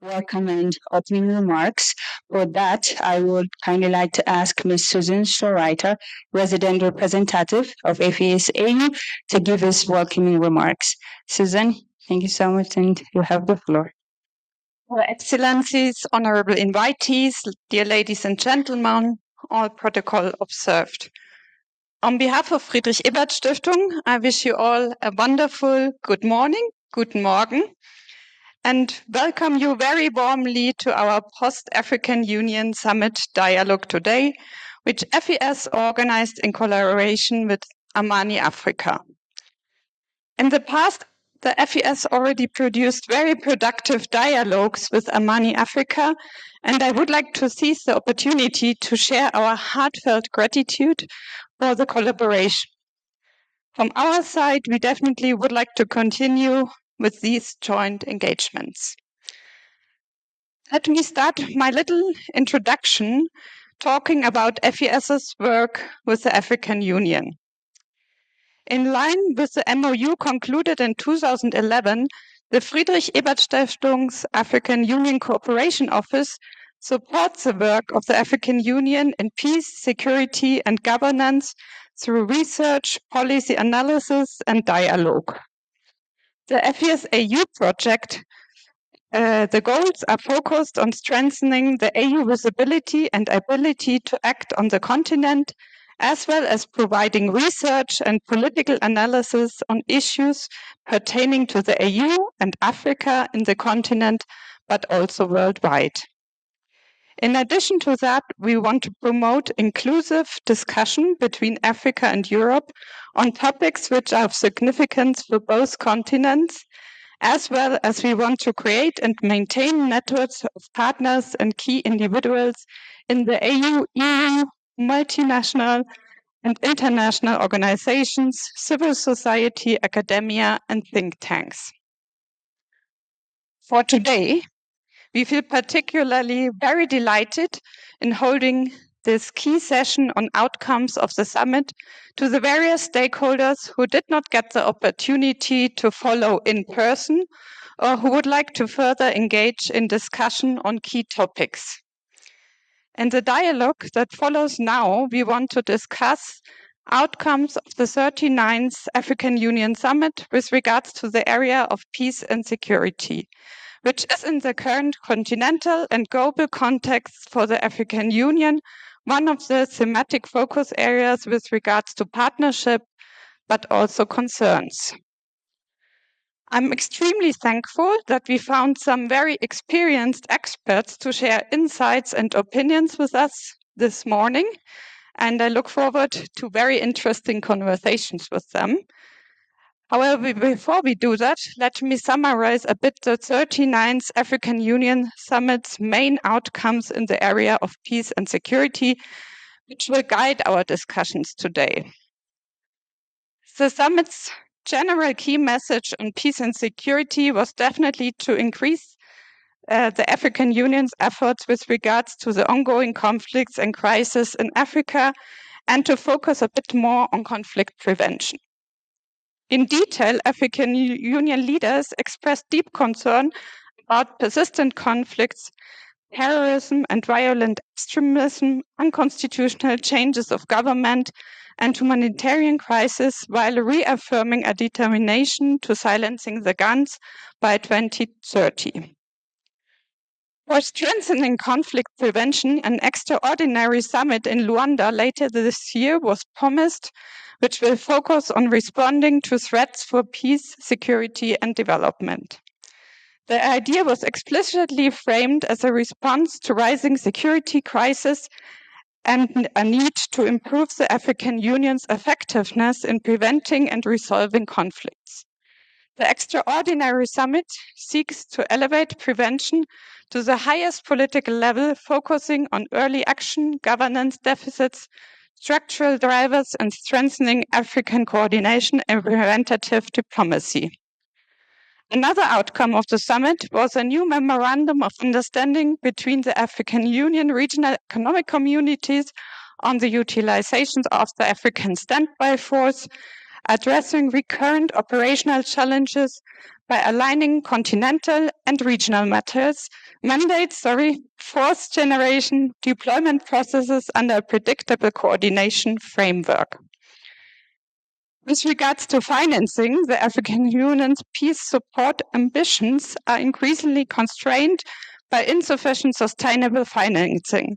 welcome and opening remarks. For that, I would kindly like to ask Ms. Susan Schorreiter, resident representative of FES-AU, to give us welcoming remarks. Susan, thank you so much, and you have the floor. Your Excellencies, honorable invitees, dear ladies and gentlemen, all protocol observed. On behalf of Friedrich Ebert Stiftung, I wish you all a wonderful good morning, guten Morgen, and welcome you very warmly to our Post-African Union Summit dialogue today, which FES organized in collaboration with Amani Africa. In the past, the FES already produced very productive dialogues with Amani Africa, and I would like to seize the opportunity to share our heartfelt gratitude for the collaboration. From our side, we definitely would like to continue with these joint engagements. Let me start my little introduction talking about FES's work with the African Union. In line with the MOU concluded in 2011, the Friedrich Ebert Stiftung's African Union Cooperation Office supports the work of the African Union in peace, security, and governance through research, policy analysis, and dialogue. The FES-AU project, the goals are focused on strengthening the AU visibility and ability to act on the continent, as well as providing research and political analysis on issues pertaining to the AU and Africa in the continent, but also worldwide. In addition to that, we want to promote inclusive discussion between Africa and Europe on topics which are of significance for both continents, as well as we want to create and maintain networks of partners and key individuals in the AU, EU, multinational and international organizations, civil society, academia, and think tanks. For today, we feel particularly very delighted in holding this key session on outcomes of the summit to the various stakeholders who did not get the opportunity to follow in person or who would like to further engage in discussion on key topics. In the dialogue that follows now, we want to discuss outcomes of the 39th African Union Summit with regards to the area of peace and security, which is in the current continental and global context for the African Union, one of the thematic focus areas with regards to partnership, but also concerns. I'm extremely thankful that we found some very experienced experts to share insights and opinions with us this morning, and I look forward to very interesting conversations with them. However, before we do that, let me summarize a bit the 39th African Union Summit's main outcomes in the area of peace and security, which will guide our discussions today. The summit's general key message on peace and security was definitely to increase the African Union's efforts with regards to the ongoing conflicts and crises in Africa and to focus a bit more on conflict prevention. In detail, African Union leaders expressed deep concern about persistent conflicts, terrorism and violent extremism, unconstitutional changes of government, and humanitarian crisis, while reaffirming a determination to silencing the guns by 2030. For strengthening conflict prevention, an extraordinary summit in Luanda later this year was promised, which will focus on responding to threats for peace, security, and development. The idea was explicitly framed as a response to rising security crisis and a need to improve the African Union's effectiveness in preventing and resolving conflicts. The extraordinary summit seeks to elevate prevention to the highest political level, focusing on early action, governance deficits, structural drivers, and strengthening African coordination and preventative diplomacy. Another outcome of the summit was a new memorandum of understanding between the African Union regional economic communities on the utilization of the African standby force, addressing recurrent operational challenges by aligning continental and regional matters, mandates fourth-generation deployment processes under a predictable coordination framework. With regards to financing, the African Union's peace support ambitions are increasingly constrained by insufficient sustainable financing.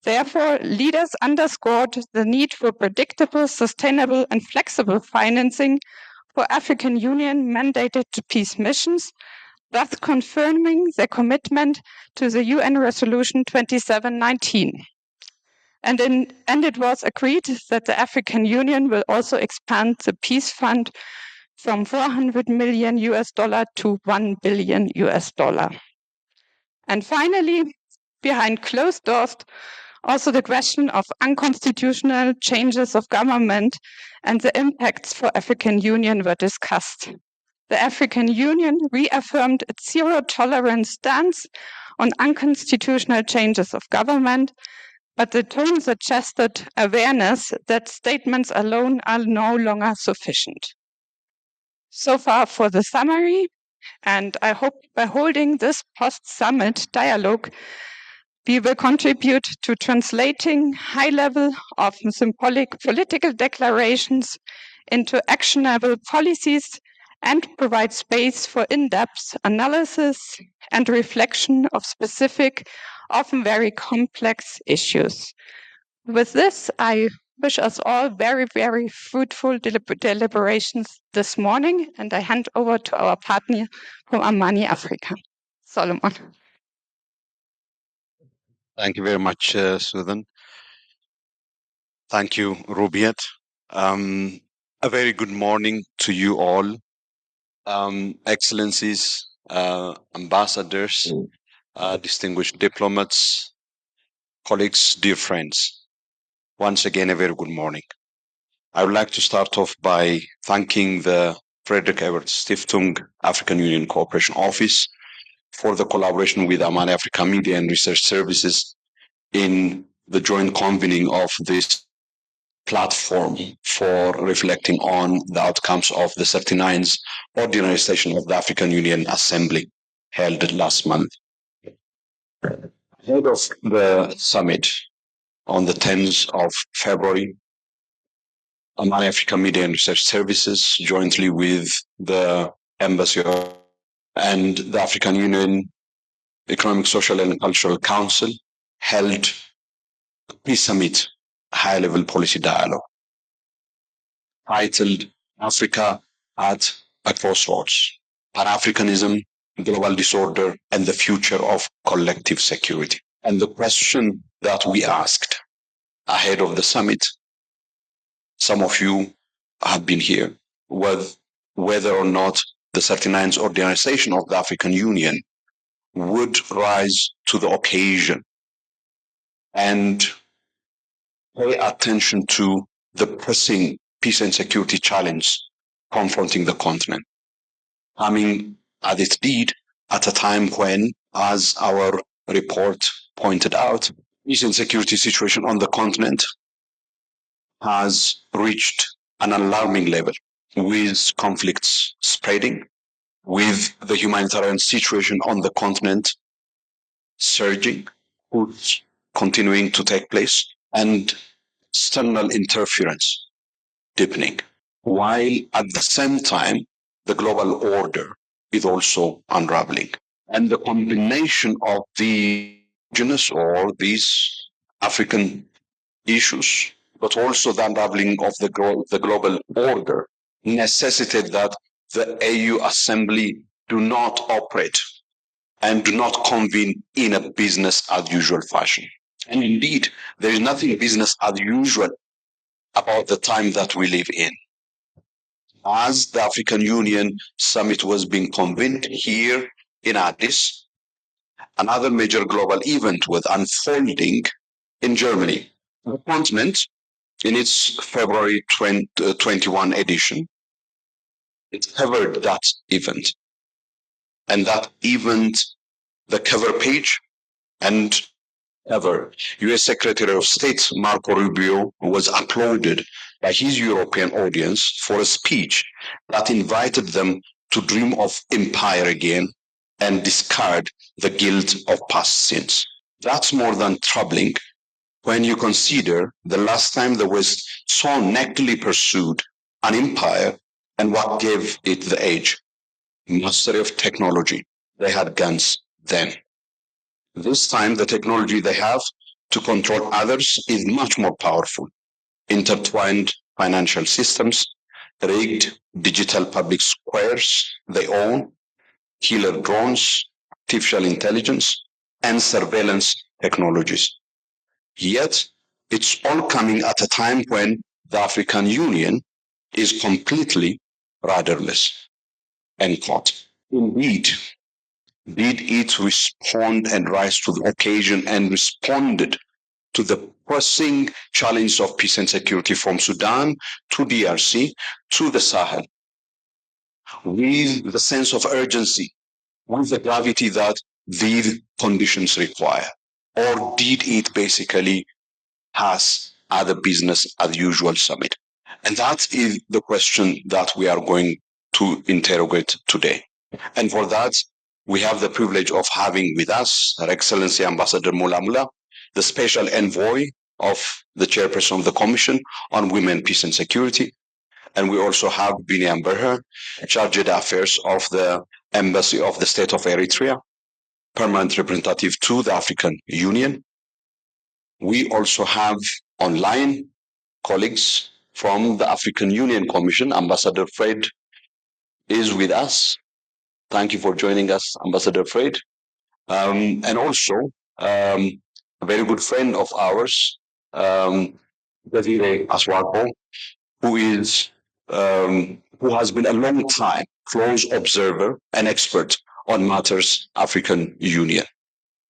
Therefore, leaders underscored the need for predictable, sustainable, and flexible financing for African Union mandated peace missions, thus confirming their commitment to the UN Resolution 2719. And it was agreed that the African Union will also expand the peace fund from $400 million to $1 billion. And finally, behind closed doors, also the question of unconstitutional changes of government and the impacts for African Union were discussed. The African Union reaffirmed its zero-tolerance stance on unconstitutional changes of government, but the tone suggested awareness that statements alone are no longer sufficient. So far for the summary, and I hope by holding this post-summit dialogue, we will contribute to translating high-level, often symbolic political declarations into actionable policies and provide space for in-depth analysis and reflection of specific, often very complex issues. With this, I wish us all very, very fruitful deliberations this morning, and I hand over to our partner from Amani, Africa, Solomon. Thank you very much, Susan. Thank you, Rubiet. A very good morning to you all, excellencies, ambassadors, distinguished diplomats, colleagues, dear friends. Once again, a very good morning. I would like to start off by thanking the Frederick Ebert Stiftung African Union Cooperation Office for the collaboration with Amani Africa Media and Research Services in the joint convening of this platform for reflecting on the outcomes of the 39th Ordinary Session of the African Union Assembly held last month. Ahead of the summit on the 10th of February, Amani Africa Media and Research Services, jointly with the Embassy and the African Union Economic, Social and Cultural Council, held a pre-summit high-level policy dialogue titled Africa at a Crossroads, Pan-Africanism, Global Disorder, and the Future of Collective Security. And the question that we asked ahead of the summit, some of you have been here, was whether or not the 39th Ordinary Session of the African Union would rise to the occasion and pay attention to the pressing peace and security challenge confronting the continent, coming as it did at a time when, as our report pointed out, peace and security situation on the continent has reached an alarming level, with conflicts spreading, with the humanitarian situation on the continent surging, continuing to take place, and external interference deepening, while at the same time, the global order is also unraveling. And the combination of the indigenous or these African issues, but also the unraveling of the global order, necessitated that the AU Assembly do not operate and do not convene in a business as usual fashion. And indeed, there is nothing business as usual about the time that we live in. As the African Union Summit was being convened here in Addis, another major global event was unfolding in Germany. The continent, in its February 21 edition, it covered that event. And that event, the cover page and cover, US Secretary of State Marco Rubio was applauded by his European audience for a speech that invited them to dream of empire again and discard the guilt of past sins. That's more than troubling when you consider the last time the West so nectarily pursued an empire and what gave it the age. Mastery of technology. They had guns then. This time, the technology they have to control others is much more powerful. Intertwined financial systems, rigged digital public squares they own, killer drones, artificial intelligence, and surveillance technologies. Yet, it's all coming at a time when the African Union is completely rudderless and caught. Indeed, did it respond and rise to the occasion and responded to the pressing challenge of peace and security from Sudan to DRC to the Sahel with the sense of urgency, with the gravity that these conditions require? Or did it basically has other business as usual summit? And that is the question that we are going to interrogate today. And for that, we have the privilege of having with us Her Excellency Ambassador Mula Mula, the special envoy of the chairperson of the Commission on Women, Peace and Security. And we also have Binyam Berher, Chargé d'Affaires of the Embassy of the State of Eritrea, permanent representative to the African Union. We also have online colleagues from the African Union Commission. Ambassador Fred is with us. Thank you for joining us, Ambassador Fred. And also a very good friend of ours, Desiree Aswako, who has been a long time close observer and expert on matters African Union.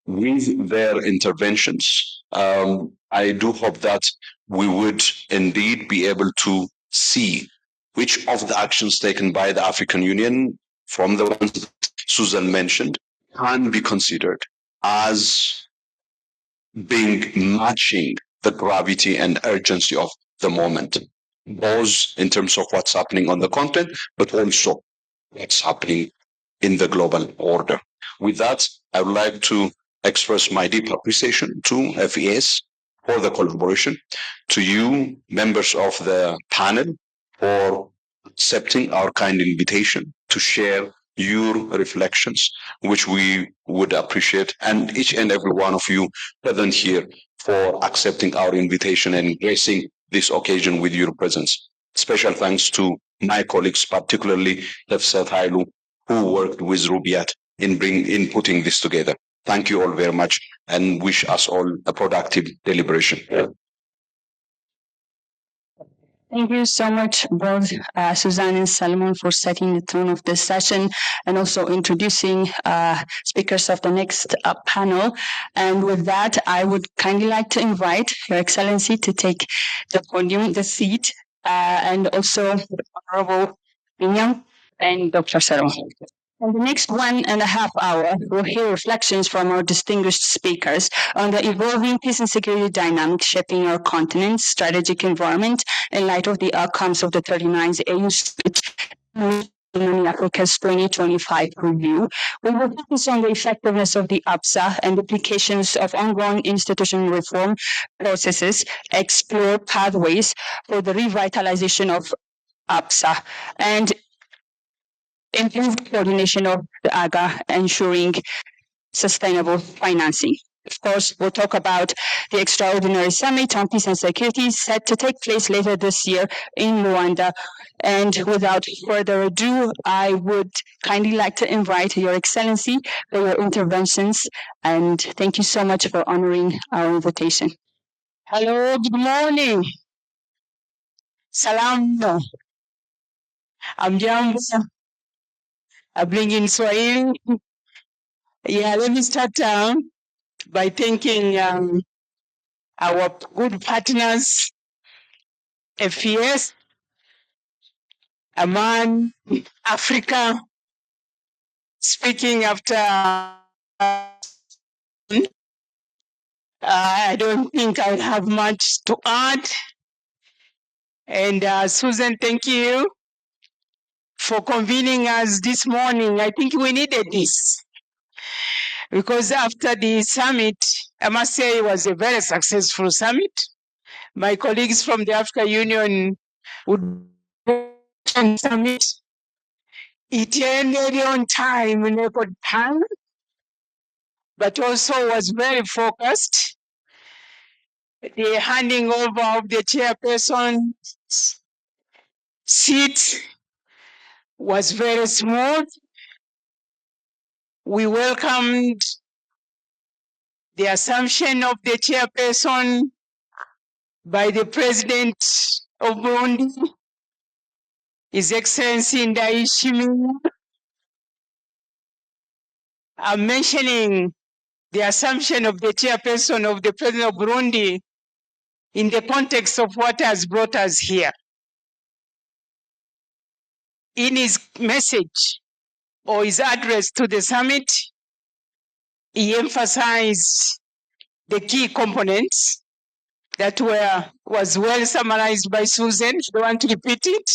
With their interventions, I do hope that we would indeed be able to see which of the actions taken by the African Union, from the ones that Susan mentioned, can be considered as being matching the gravity and urgency of the moment, both in terms of what's happening on the continent, but also what's happening in the global order. With that, I would like to express my deep appreciation to FES for the collaboration, to you, members of the panel, for accepting our kind invitation to share your reflections, which we would appreciate, and each and every one of you present here for accepting our invitation and gracing this occasion with your presence. Special thanks to my colleagues, particularly Tefsat Hailu, who worked with Rubiat in putting this together. Thank you all very much and wish us all a productive deliberation. Thank you so much, both Suzanne and Salomon, for setting the tone of this session and also introducing speakers of the next panel. And with that, I would kindly like to invite Your Excellency to take the podium, the seat, and also the Honorable Binyam and Dr. Salomon. In the next 1.5 hours, we'll hear reflections from our distinguished speakers on the evolving peace and security dynamics shaping our continent's strategic environment in light of the outcomes of the 39th AU Africa's 2025 review. We will focus on the effectiveness of the APSA and implications of ongoing institutional reform processes, explore pathways for the revitalization of APSA, and improved coordination of the AGA, ensuring sustainable financing. Of course, we'll talk about the extraordinary summit on peace and security set to take place later this year in Rwanda. And without further ado, I would kindly like to invite Your Excellency for your interventions. And thank you so much for honoring our invitation. Hello, good morning. Salam. Amjambo. I bring in Swahili. Yeah, let me start by thanking our good partners, FES, Amani, Africa. Speaking after, I don't think I have much to add. And Susan, thank you for convening us this morning. I think we needed this. because after the summit, I must say it was a very successful summit. My colleagues from the African Union would summit. It ended on time, in record time, but also was very focused. The handing over of the chairperson's seat was very smooth. We welcomed the assumption of the chairperson by the President of Burundi, His Excellency Ndayishimiye. I'm mentioning the assumption of the chairperson of the President of Burundi in the context of what has brought us here. In his message or his address to the summit, he emphasized the key components that was well summarized by Susan. I don't want to repeat it.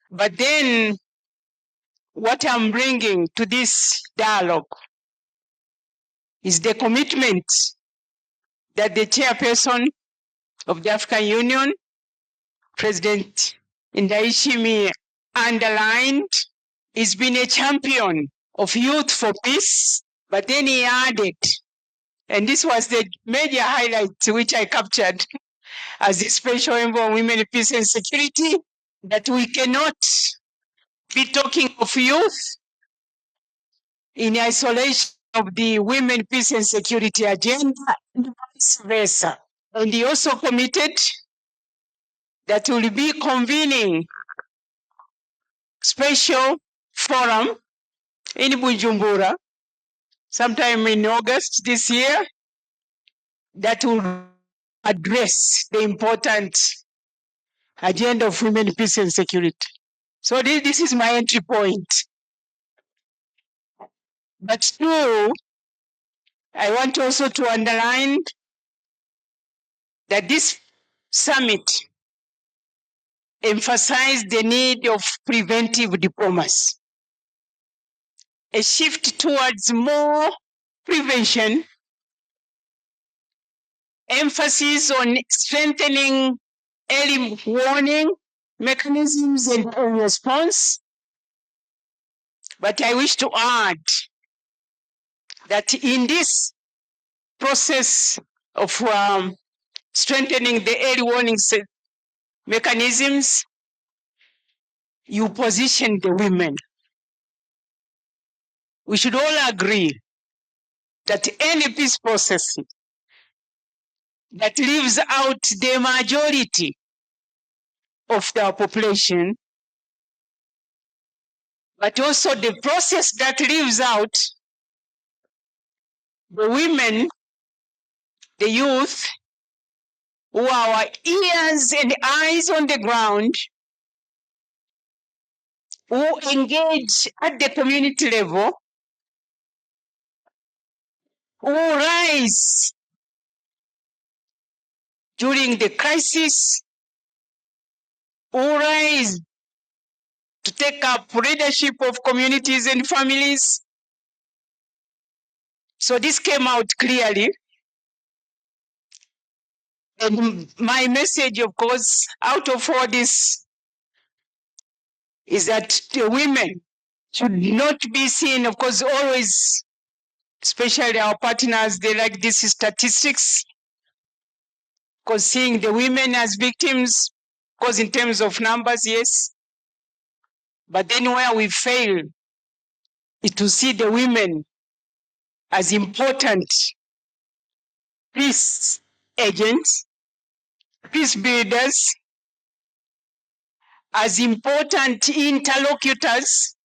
But then what I'm bringing to this dialogue is the commitment that the chairperson of the African Union, President Ndayishimiye, underlined. He's been a champion of youth for peace, but then he added, and this was the major highlight which I captured as the Special Envoy on Women, Peace and Security, that we cannot be talking of youth in isolation of the Women, Peace and Security agenda, and vice versa. And he also committed that will be convening special forum in Bujumbura sometime in August this year that will address the important agenda of women, peace and security. So this is my entry point. But two, I want also to underline that this summit emphasized the need of preventive diplomacy, a shift towards more prevention, emphasis on strengthening early warning mechanisms and response. But I wish to add that in this process of strengthening the early warning mechanisms, you position the women. We should all agree that any peace process that leaves out the majority of the population, but also the process that leaves out the women, the youth, who are our ears and eyes on the ground, who engage at the community level, who rise during the crisis, who rise to take up leadership of communities and families. So this came out clearly. And my message, of course, out of all this is that the women should not be seen, of course, always, especially our partners, they like these statistics, because seeing the women as victims, because in terms of numbers, yes, but then where we fail is to see the women as important peace agents, peace builders, as important interlocutors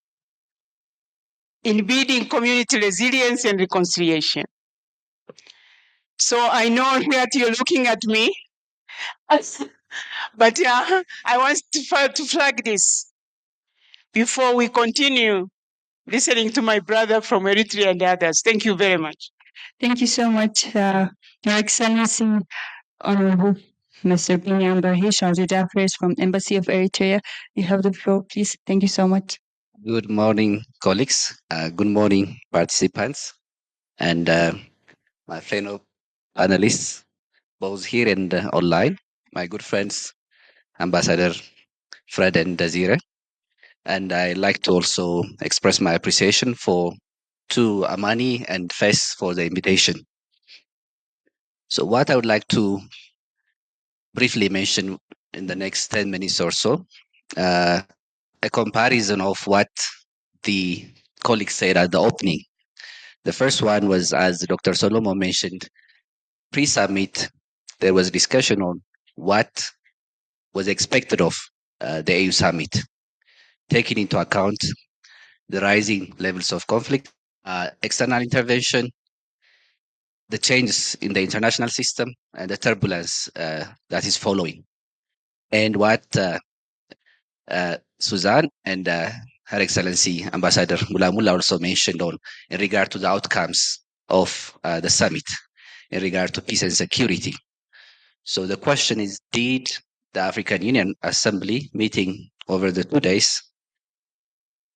in building community resilience and reconciliation. So I know that you're looking at me, but I want to flag this before we continue listening to my brother from Eritrea and others. Thank you very much. Thank you so much, Your Excellency, Honorable Mr. Binyam Barhi, Charge d'Affaires from Embassy of Eritrea. You have the floor, please. Thank you so much. Good morning, colleagues. Good morning, participants. and my fellow panelists, both here and online, my good friends, Ambassador Fred and Desire. And I like to also express my appreciation to Amani and FES for the invitation. So what I would like to briefly mention in the next 10 minutes or so, a comparison of what the colleagues said at the opening. The first one was, as Dr. Solomon mentioned, pre-summit, there was discussion on what was expected of the AU summit, taking into account the rising levels of conflict, external intervention, the changes in the international system, and the turbulence that is following. And what Suzanne and Her Excellency Ambassador Mulamula also mentioned on in regard to the outcomes of the summit, in regard to peace and security. So the question is, did the African Union Assembly meeting over the 2 days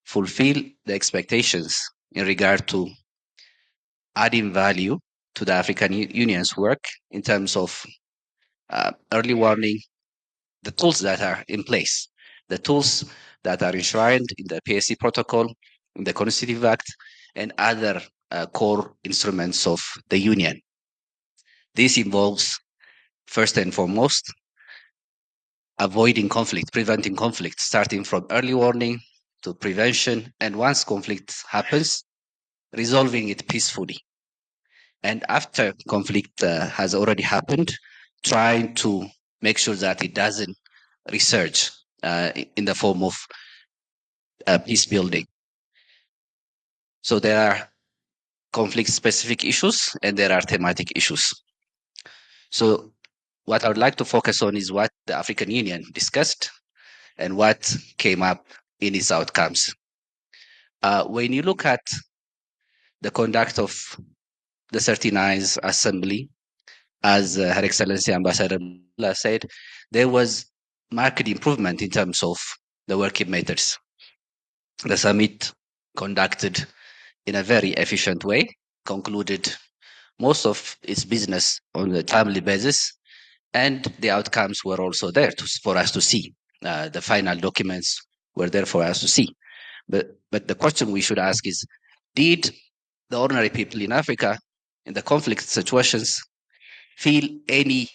fulfill the expectations in regard to adding value to the African Union's work in terms of early warning, the tools that are in place, the tools that are enshrined in the PSC protocol, in the Constitutive Act, and other core instruments of the Union. This involves, first and foremost, avoiding conflict, preventing conflict, starting from early warning to prevention, and once conflict happens, resolving it peacefully. And after conflict has already happened, trying to make sure that it doesn't resurge in the form of peace building. So there are conflict-specific issues and there are thematic issues. So what I would like to focus on is what the African Union discussed and what came up in its outcomes. When you look at the conduct of the 39th Assembly, as Her Excellency Ambassador said, there was marked improvement in terms of the working methods. The summit conducted in a very efficient way, concluded most of its business on a timely basis, and the outcomes were also there for us to see. The final documents were there for us to see. But the question we should ask is, did the ordinary people in Africa, in the conflict situations, feel any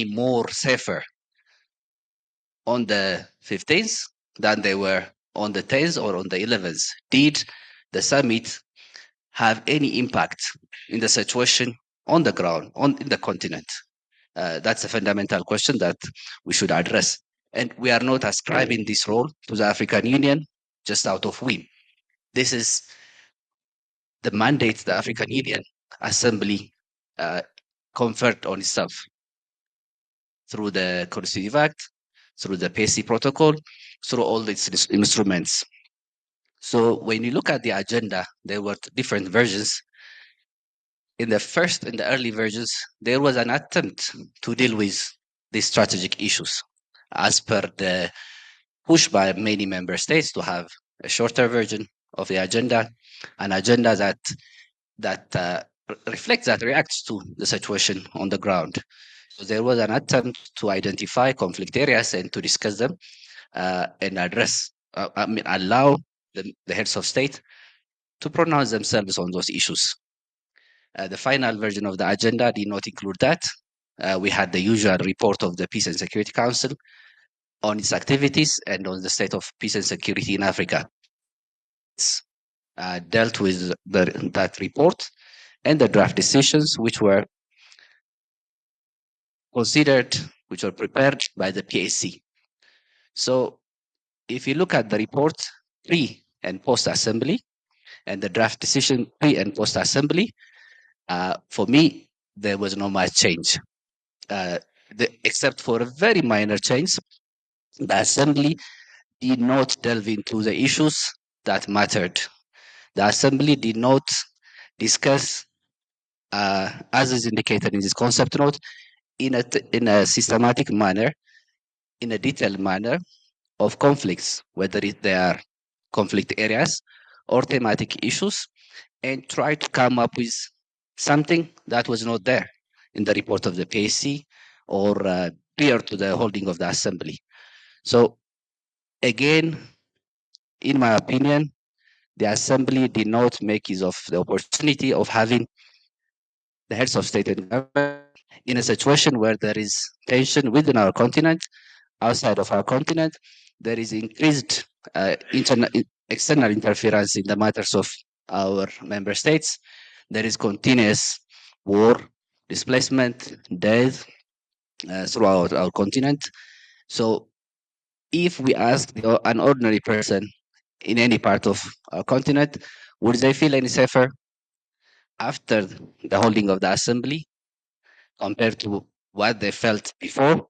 more safer on the 15th than they were on the 10th or on the 11th? Did the summit have any impact in the situation on the ground, in the continent? That's a fundamental question that we should address. And we are not ascribing this role to the African Union just out of whim. This is the mandate the African Union Assembly conferred on itself through the Constitutive Act, through the PSC protocol, through all its instruments. So when you look at the agenda, there were different versions. In the early versions, there was an attempt to deal with these strategic issues as per the push by many member states to have a shorter version of the agenda, an agenda that reflects, that reacts to the situation on the ground. So there was an attempt to identify conflict areas and to discuss them and address, allow the heads of state to pronounce themselves on those issues. The final version of the agenda did not include that. We had the usual report of the Peace and Security Council on its activities and on the state of peace and security in Africa. It's dealt with that report and the draft decisions which were considered, which were prepared by the PAC. So if you look at the report pre and post assembly and the draft decision pre and post assembly, for me, there was not much change, except for a very minor change. The assembly did not delve into the issues that mattered. The assembly did not discuss, as is indicated in this concept note, in a systematic manner, in a detailed manner, of conflicts, whether they are conflict areas or thematic issues and try to come up with something that was not there in the report of the PAC or prior to the holding of the assembly. So again, in my opinion, the assembly did not make use of the opportunity of having the heads of state and government in a situation where there is tension within our continent, outside of our continent, there is increased external interference in the matters of our member states. There is continuous war, displacement, death throughout our continent. So if we ask an ordinary person in any part of our continent, would they feel any safer after the holding of the assembly compared to what they felt before?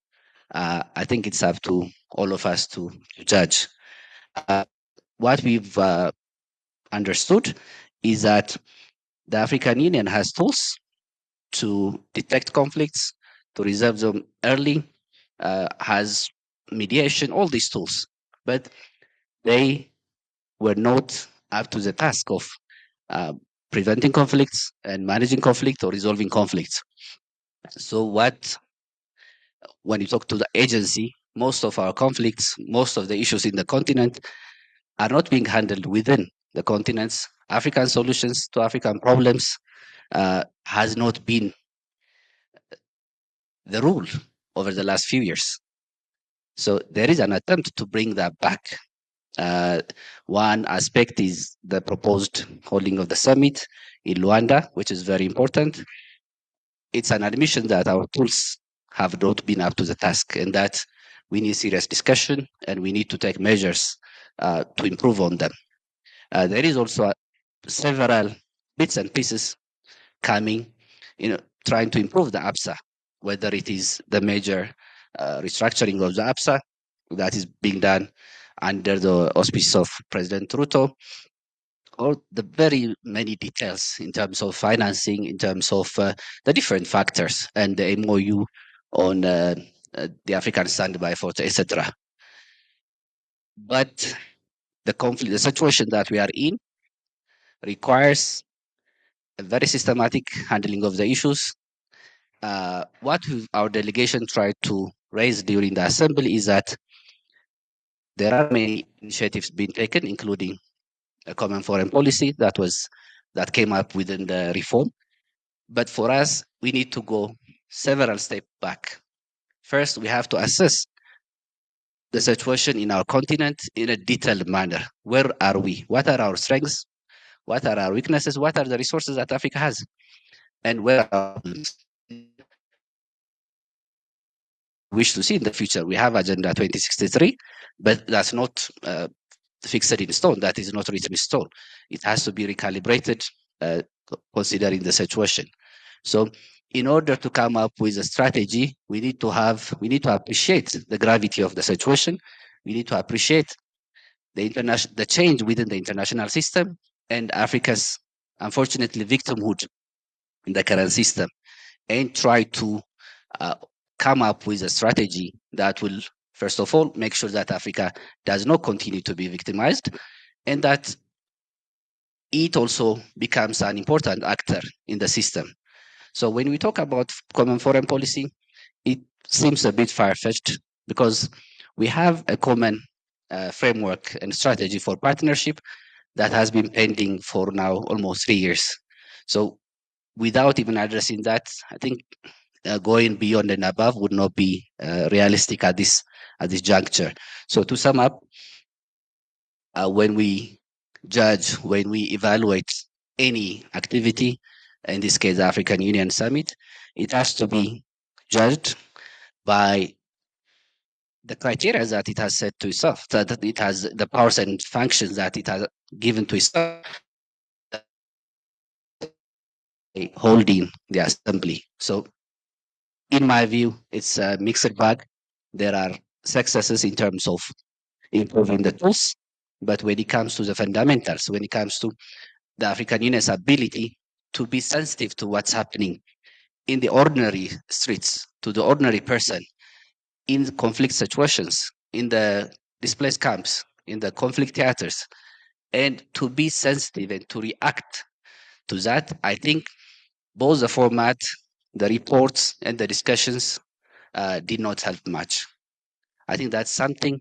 I think it's up to all of us to judge. What we've understood is that the African Union has tools to detect conflicts, to resolve them early, has mediation, all these tools, but they were not up to the task of preventing conflicts and managing conflict or resolving conflicts. So when you talk to the agency, most of our conflicts, most of the issues in the continent are not being handled within the continent's African solutions to African problems has not been the rule over the last few years. So there is an attempt to bring that back. One aspect is the proposed holding of the summit in Luanda, which is very important. It's an admission that our tools have not been up to the task and that we need serious discussion and we need to take measures to improve on them. There is also several bits and pieces coming, trying to improve the APSA, whether it is the major restructuring of the APSA that is being done under the auspices of President Ruto, or the very many details in terms of financing, in terms of the different factors and the MOU on the African standby force, etc. But the conflict, the situation that we are in requires a very systematic handling of the issues. What our delegation tried to raise during the assembly is that there are many initiatives being taken, including a common foreign policy that came up within the reform. But for us, we need to go several steps back. First, we have to assess the situation in our continent in a detailed manner. Where are we? What are our strengths? What are our weaknesses? What are the resources that Africa has? And where are our problems? Wish to see in the future. We have Agenda 2063, but that's not fixed in stone. That is not written in stone. It has to be recalibrated considering the situation. So in order to come up with a strategy, we need to appreciate the gravity of the situation. We need to appreciate the change within the international system and Africa's, unfortunately, victimhood in the current system, and try to come up with a strategy that will, first of all, make sure that Africa does not continue to be victimized and that it also becomes an important actor in the system. So when we talk about common foreign policy, it seems a bit far-fetched because we have a common framework and strategy for partnership that has been pending for now almost 3 years. So without even addressing that, I think going beyond and above would not be realistic at this juncture. So to sum up, when we judge, when we evaluate any activity, in this case, the African Union Summit, it has to be judged by the criteria that it has set to itself, that it has the powers and functions that it has given to itself, holding the assembly. So in my view, it's a mixed bag. There are successes in terms of improving the tools, but when it comes to the fundamentals, when it comes to the African Union's ability to be sensitive to what's happening in the ordinary streets, to the ordinary person, in conflict situations, in the displaced camps, in the conflict theaters, and to be sensitive and to react to that. I think both the format, the reports, and the discussions did not help much. I think that's something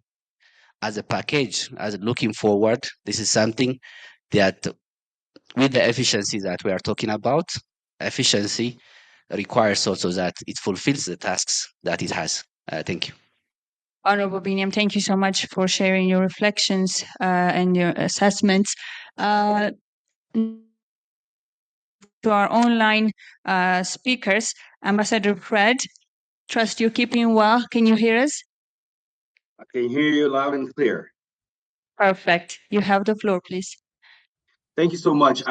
as a package, as looking forward, this is something that with the efficiency that we are talking about, efficiency requires also that it fulfills the tasks that it has. Thank you. Honorable Biniam, thank you so much for sharing your reflections and your assessments. To our online speakers, Ambassador Fred, trust you're keeping well. Can you hear us? I can hear you loud and clear. Perfect. You have the floor, please. Thank you so much.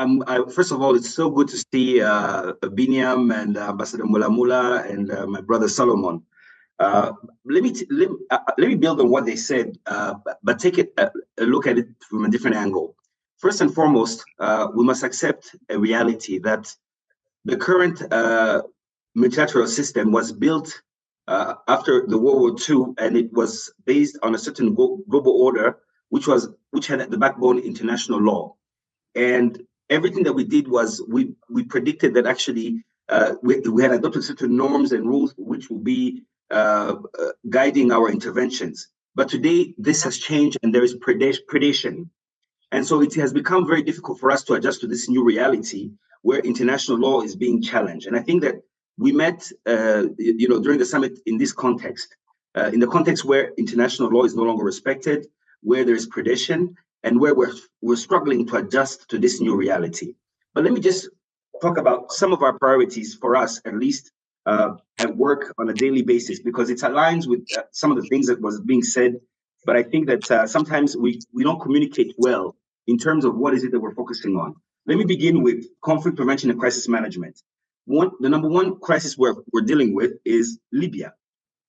First of all, it's so good to see Biniam and Ambassador Mulamula and my brother Solomon. Let me build on what they said, but take a look at it from a different angle. First and foremost, we must accept a reality that the current multilateral system was built after the World War II, and it was based on a certain global order, which had at the backbone international law. And everything that we did was we predicted that actually we had adopted certain norms and rules which will be guiding our interventions. But today this has changed and there is predation. And so it has become very difficult for us to adjust to this new reality where international law is being challenged. And I think that we met, during the summit in this context, in the context where international law is no longer respected, where there is predation, and where we're struggling to adjust to this new reality. But let me just talk about some of our priorities for us, at least at work on a daily basis, because it aligns with some of the things that was being said. But I think that sometimes we don't communicate well in terms of what is it that we're focusing on. Let me begin with conflict prevention and crisis management. The number one crisis we're dealing with is Libya.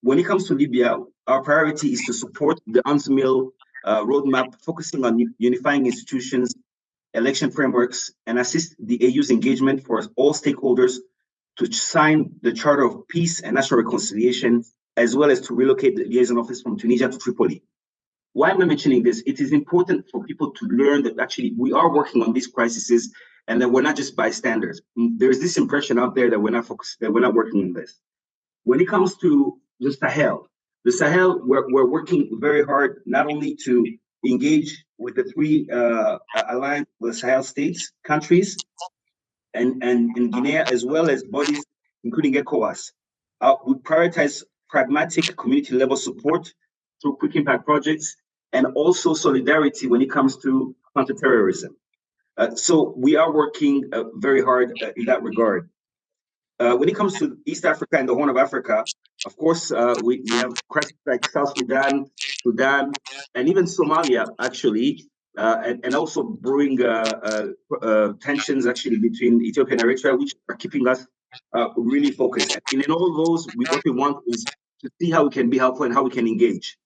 When it comes to Libya, our priority is to support the UNSMIL roadmap, focusing on unifying institutions, election frameworks, and assist the AU's engagement for all stakeholders to sign the Charter of Peace and National Reconciliation, as well as to relocate the liaison office from Tunisia to Tripoli. Why am I mentioning this? It is important for people to learn that actually we are working on these crises and that we're not just bystanders. There's this impression out there that we're not focused, that we're not working on this. When it comes to the Sahel, we're working very hard not only to engage with the three alliance with the Sahel states, countries, and in Guinea, as well as bodies, including ECOWAS. We prioritize pragmatic community level support through quick impact projects and also solidarity when it comes to counterterrorism. So we are working very hard in that regard. When it comes to East Africa and the Horn of Africa, of course, we have crises like South Sudan, and even Somalia, actually, and also brewing tensions actually between Ethiopia and Eritrea, which are keeping us really focused. And in all those, what we want is to see how we can be helpful and how we can engage.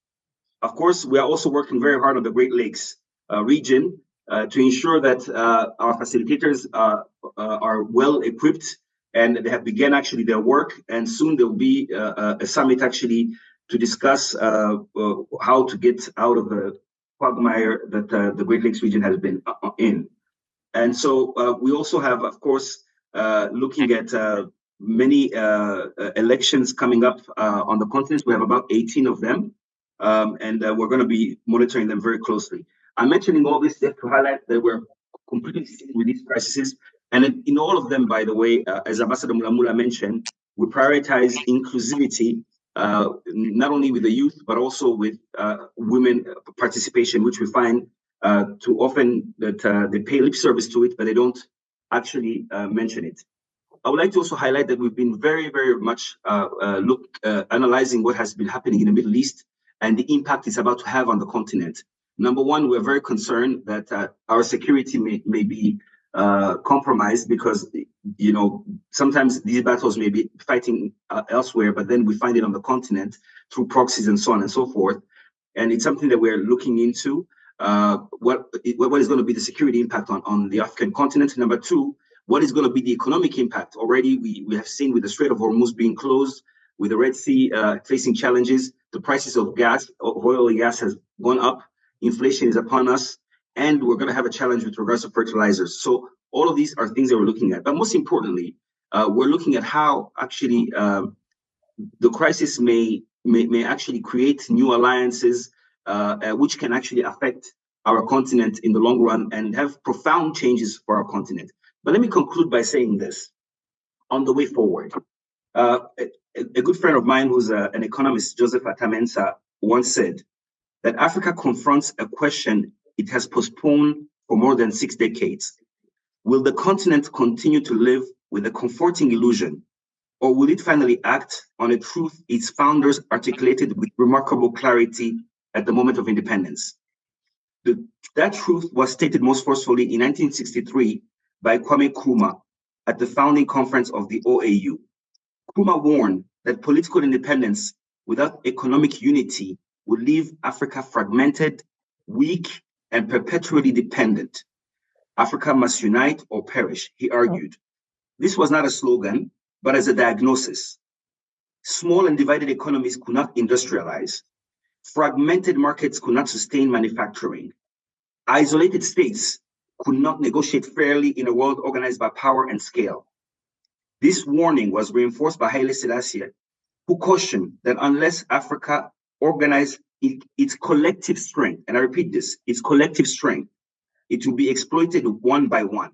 Of course, we are also working very hard on the Great Lakes region to ensure that our facilitators are well equipped and they have begun actually their work. And soon there will be a summit actually to discuss how to get out of the quagmire that the Great Lakes region has been in. And so we also have, of course, looking at many elections coming up on the continent. We have about 18 of them. And we're going to be monitoring them very closely. I'm mentioning all this just to highlight that we're completely sitting with these crises. And in all of them, by the way, as Ambassador Mulamula mentioned, we prioritize inclusivity, not only with the youth, but also with women participation, which we find too often that they pay lip service to it, but they don't actually mention it. I would like to also highlight that we've been very, very much analyzing what has been happening in the Middle East and the impact it's about to have on the continent. Number one, we're very concerned that our security may be compromised because, sometimes these battles may be fighting elsewhere, but then we find it on the continent through proxies and so on and so forth. And it's something that we're looking into. What is going to be the security impact on the African continent? Number two, what is going to be the economic impact? Already we have seen with the Strait of Hormuz being closed, with the Red Sea facing challenges, the prices of gas, of oil and gas has gone up, inflation is upon us, and we're going to have a challenge with regards to fertilizers. So all of these are things that we're looking at. But most importantly, we're looking at how actually the crisis may actually create new alliances, which can actually affect our continent in the long run and have profound changes for our continent. But let me conclude by saying this on the way forward. A good friend of mine who's an economist, Joseph Atamensa, once said that Africa confronts a question it has postponed for more than 6 decades. Will the continent continue to live with a comforting illusion, or will it finally act on a truth its founders articulated with remarkable clarity at the moment of independence? That truth was stated most forcefully in 1963 by Kwame Nkrumah at the founding conference of the OAU. Nkrumah warned that political independence without economic unity would leave Africa fragmented, weak, and perpetually dependent. Africa must unite or perish, he argued. This was not a slogan, but as a diagnosis. Small and divided economies could not industrialize. Fragmented markets could not sustain manufacturing. Isolated states could not negotiate fairly in a world organized by power and scale. This warning was reinforced by Haile Selassie, who cautioned that unless Africa organized its collective strength, and I repeat this, its collective strength, it will be exploited one by one.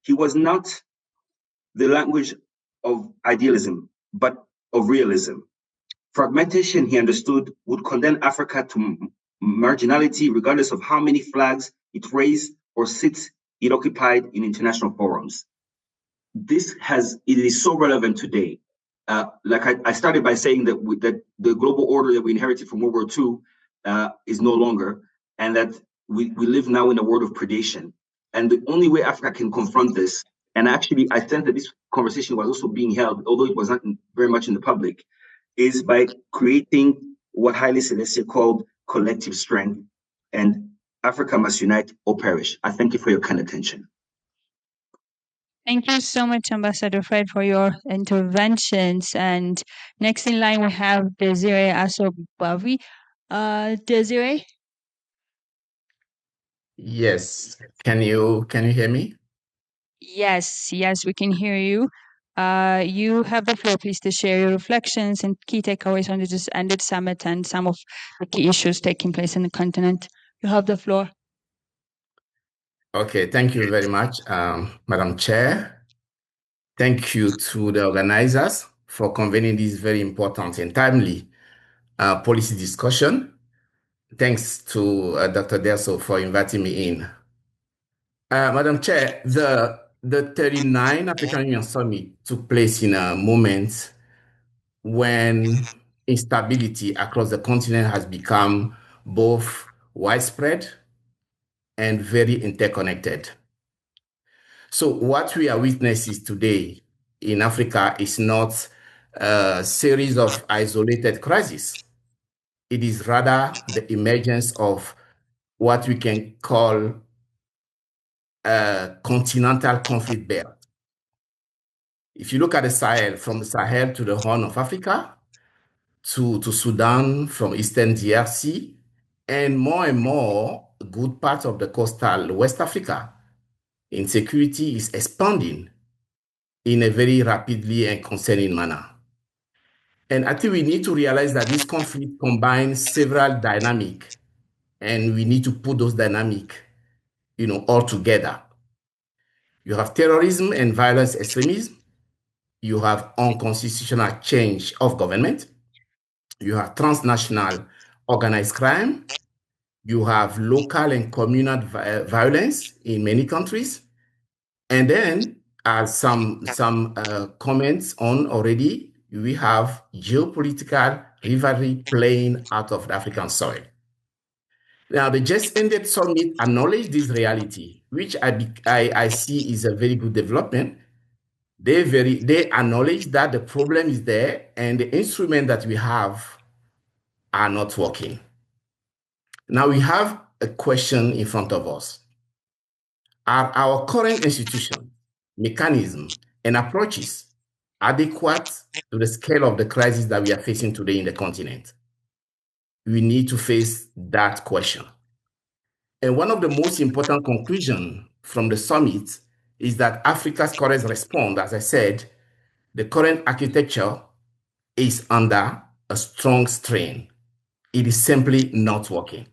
He was not the language of idealism, but of realism. Fragmentation, he understood, would condemn Africa to marginality, regardless of how many flags it raised or seats it occupied in international forums. It is so relevant today. Like I started by saying that the global order that we inherited from World War II is no longer, and that we live now in a world of predation. And the only way Africa can confront this, and actually I sense that this conversation was also being held, although it was not very much in the public, is by creating what Haile Selassie called collective strength, and Africa must unite or perish. I thank you for your kind attention. Thank you so much, Ambassador Fred, for your interventions. And next in line, we have Desiree Asobavi. Desiree? Yes. Can you hear me? Yes, we can hear you. You have the floor, please, to share your reflections and key takeaways on the just ended summit and some of the key issues taking place in the continent. You have the floor. Okay, thank you very much, Madam Chair. Thank you to the organizers for convening this very important and timely policy discussion. Thanks to Dr. Delso for inviting me in. Madam Chair, the 39 African Union Summit took place in a moment when instability across the continent has become both widespread and very interconnected. So what we are witnesses today in Africa is not a series of isolated crises. It is rather the emergence of what we can call a continental conflict belt. If you look at the Sahel, from the Sahel to the Horn of Africa, to Sudan, from Eastern DRC, and more, a good part of the coastal West Africa, insecurity is expanding in a very rapidly and concerning manner. And I think we need to realize that this conflict combines several dynamics, and we need to put those dynamics, all together. You have terrorism and violence extremism. You have unconstitutional change of government. You have transnational organized crime. You have local and communal violence in many countries. And then, as some comments on already, we have geopolitical rivalry playing out of the African soil. Now, the just ended summit acknowledged this reality, which I see is a very good development. They acknowledge that the problem is there and the instruments that we have are not working. Now we have a question in front of us. Are our current institutions, mechanisms, and approaches adequate to the scale of the crisis that we are facing today in the continent? We need to face that question. And one of the most important conclusions from the summit is that Africa's current response, as I said, the current architecture is under a strong strain. It is simply not working.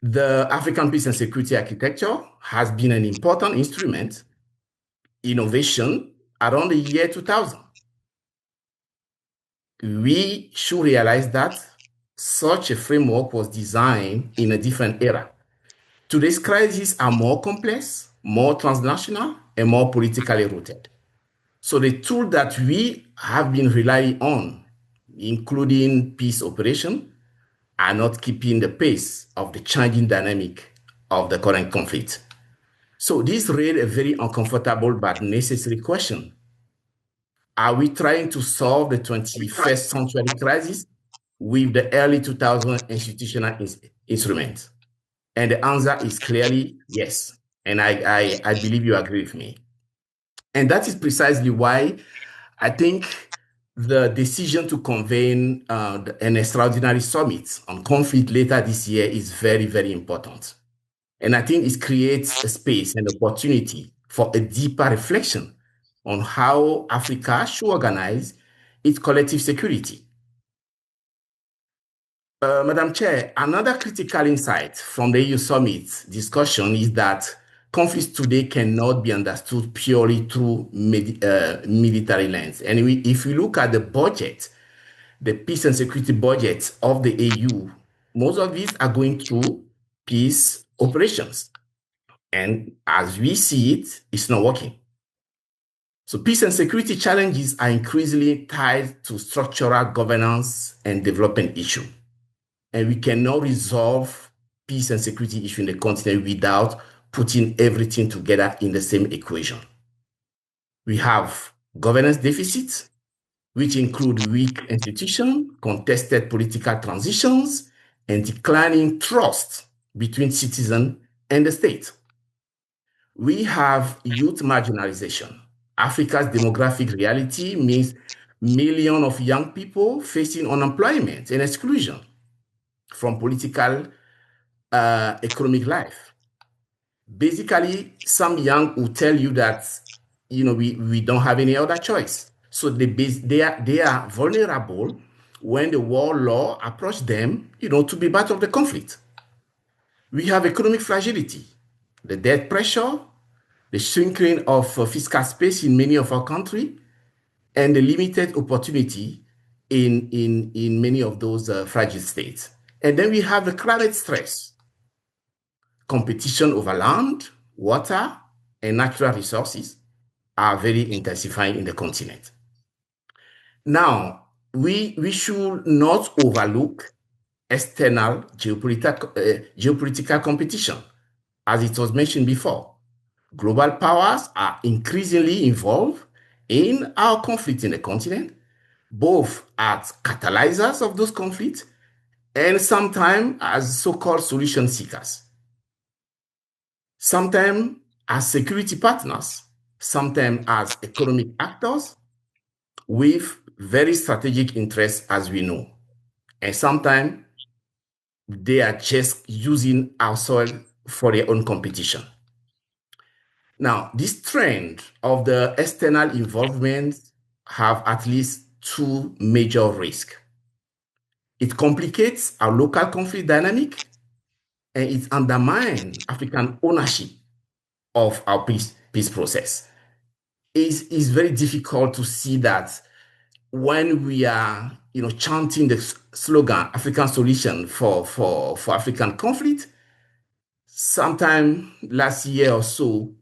The African Peace and Security Architecture has been an important instrument, innovation around the year 2000. We should realize that such a framework was designed in a different era. Today's crises are more complex, more transnational, and more politically rooted. So the tool that we have been relying on, including peace operation, are not keeping the pace of the changing dynamic of the current conflict. So this raised a very uncomfortable but necessary question. Are we trying to solve the 21st century crisis with the early 2000 institutional instruments? And the answer is clearly yes. And I believe you agree with me. And that is precisely why I think the decision to convene an extraordinary summit on conflict later this year is very, very important. And I think it creates a space and opportunity for a deeper reflection on how Africa should organize its collective security. Madam Chair, another critical insight from the EU summit discussion is that conflicts today cannot be understood purely through military lens. And if we look at the budget, the peace and security budget of the AU, most of these are going through peace operations. And as we see it, it's not working. So peace and security challenges are increasingly tied to structural governance and development issues. And we cannot resolve peace and security issues in the continent without putting everything together in the same equation. We have governance deficits, which include weak institutions, contested political transitions, and declining trust between citizens and the state. We have youth marginalization. Africa's demographic reality means millions of young people facing unemployment and exclusion from political, economic life. Basically, some young will tell you that, we don't have any other choice. So they are vulnerable when the war law approach them, to be part of the conflict. We have economic fragility, the debt pressure, the shrinking of fiscal space in many of our countries, and the limited opportunity in many of those fragile states. And then we have the climate stress, competition over land, water, and natural resources are very intensifying in the continent. Now, we should not overlook external geopolitical competition. As it was mentioned before, global powers are increasingly involved in our conflict in the continent, both as catalyzers of those conflicts and sometimes as so-called solution seekers. Sometimes as security partners, sometimes as economic actors with very strategic interests, as we know. And sometimes they are just using our soil for their own competition. Now, this trend of the external involvement have at least two major risks. It complicates our local conflict dynamic, and it undermines African ownership of our peace process. It's very difficult to see that when we are, chanting the slogan "African solution for African conflict." Sometime last year or so,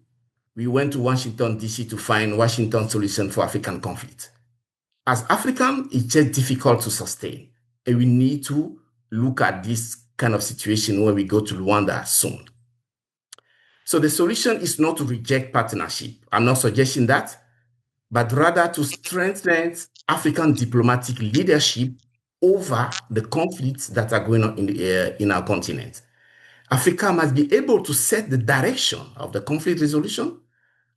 we went to Washington, D.C. to find Washington solution for African conflict. As African, it's just difficult to sustain. And we need to look at this kind of situation when we go to Rwanda soon. So the solution is not to reject partnership. I'm not suggesting that, but rather to strengthen African diplomatic leadership over the conflicts that are going on in our continent. Africa must be able to set the direction of the conflict resolution,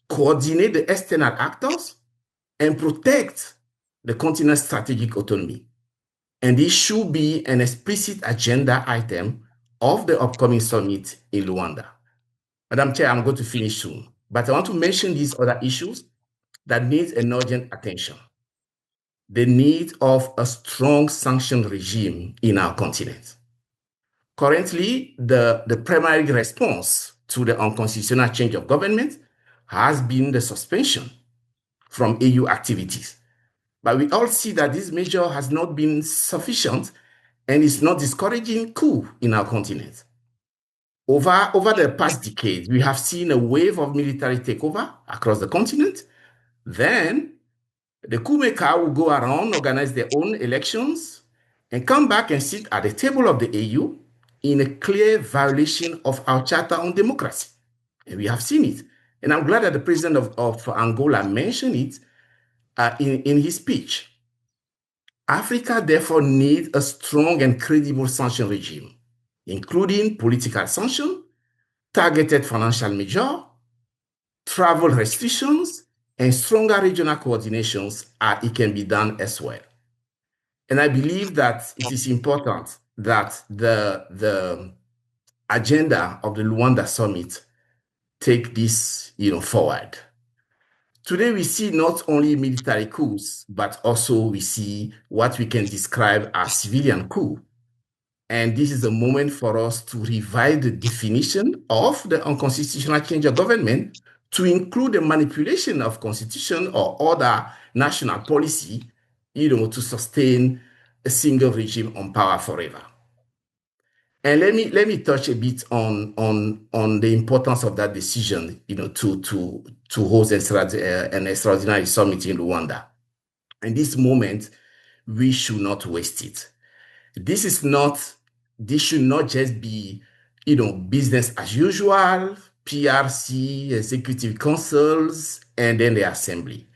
coordinate the external actors, and protect the continent's strategic autonomy. And this should be an explicit agenda item of the upcoming summit in Luanda. Madam Chair, I'm going to finish soon, but I want to mention these other issues that need an urgent attention. The need of a strong sanction regime in our continent. Currently, the primary response to the unconstitutional change of government has been the suspension from AU activities. But we all see that this measure has not been sufficient and is not discouraging coup in our continent. Over the past decade, we have seen a wave of military takeover across the continent. Then the coup maker will go around, organize their own elections, and come back and sit at the table of the AU in a clear violation of our Charter on Democracy. And we have seen it. And I'm glad that the president of Angola mentioned it in his speech. Africa therefore needs a strong and credible sanction regime, including political sanction, targeted financial measures, travel restrictions, and stronger regional coordinations it can be done as well. And I believe that it is important that the agenda of the Luanda summit take this forward. Today, we see not only military coups, but also we see what we can describe as civilian coup. And this is a moment for us to revise the definition of the unconstitutional change of government to include the manipulation of constitution or other national policy, to sustain a single regime on power forever. And let me touch a bit on the importance of that decision, to host an extraordinary summit in Rwanda. In this moment, we should not waste it. This should not just be, business as usual, PRC, executive councils, and then the assembly.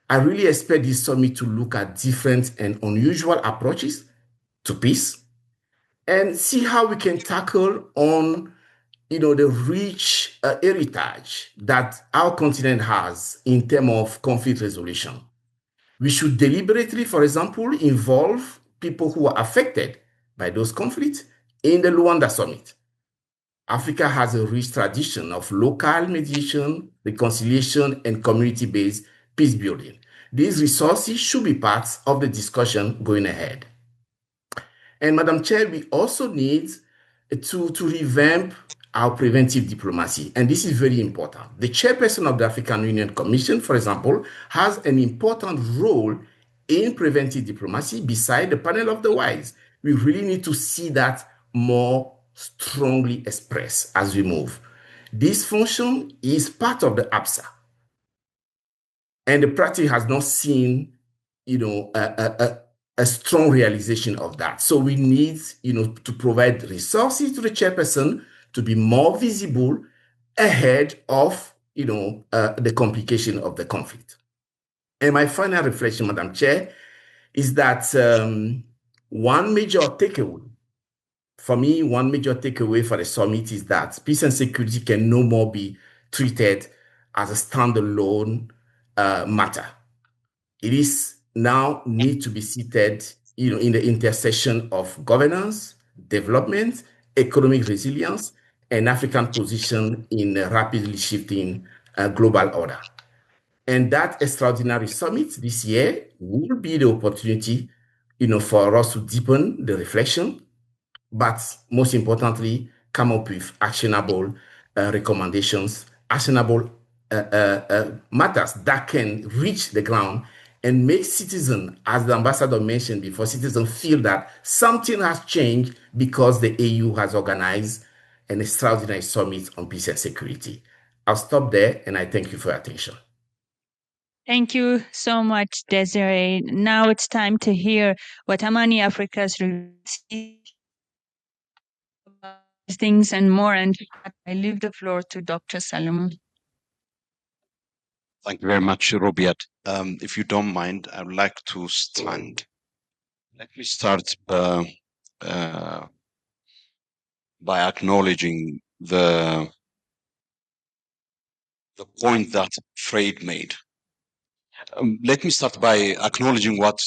I really expect this summit to look at different and unusual approaches to peace and see how we can tackle on, the rich heritage that our continent has in terms of conflict resolution. We should deliberately, for example, involve people who are affected by those conflicts in the Luanda summit. Africa has a rich tradition of local mediation, reconciliation, and community-based peace building. These resources should be part of the discussion going ahead. And Madam Chair, we also need to revamp our preventive diplomacy. And this is very important. The chairperson of the African Union Commission, for example, has an important role in preventive diplomacy beside the panel of the wise. We really need to see that more strongly expressed as we move. This function is part of the APSA. And the practice has not seen, a strong realization of that. So we need, to provide resources to the chairperson to be more visible ahead of, the complication of the conflict. And my final reflection, Madam Chair, is that one major takeaway for the summit is that peace and security can no more be treated as a standalone matter. It is now need to be seated, in the intersection of governance, development, economic resilience, and African position in a rapidly shifting global order. And that extraordinary summit this year will be the opportunity, for us to deepen the reflection, but most importantly, come up with actionable recommendations, actionable matters that can reach the ground and make citizens, as the ambassador mentioned before, citizens feel that something has changed because the AU has organized an extraordinary summit on peace and security. I'll stop there, and I thank you for your attention. Thank you so much, Desiree. Now it's time to hear what Amani Africa's things and more. And I leave the floor to Dr. Salomon. Thank you very much, Robiat. If you don't mind, I would like to stand. Let me start by acknowledging the point that Fred made. Let me start by acknowledging what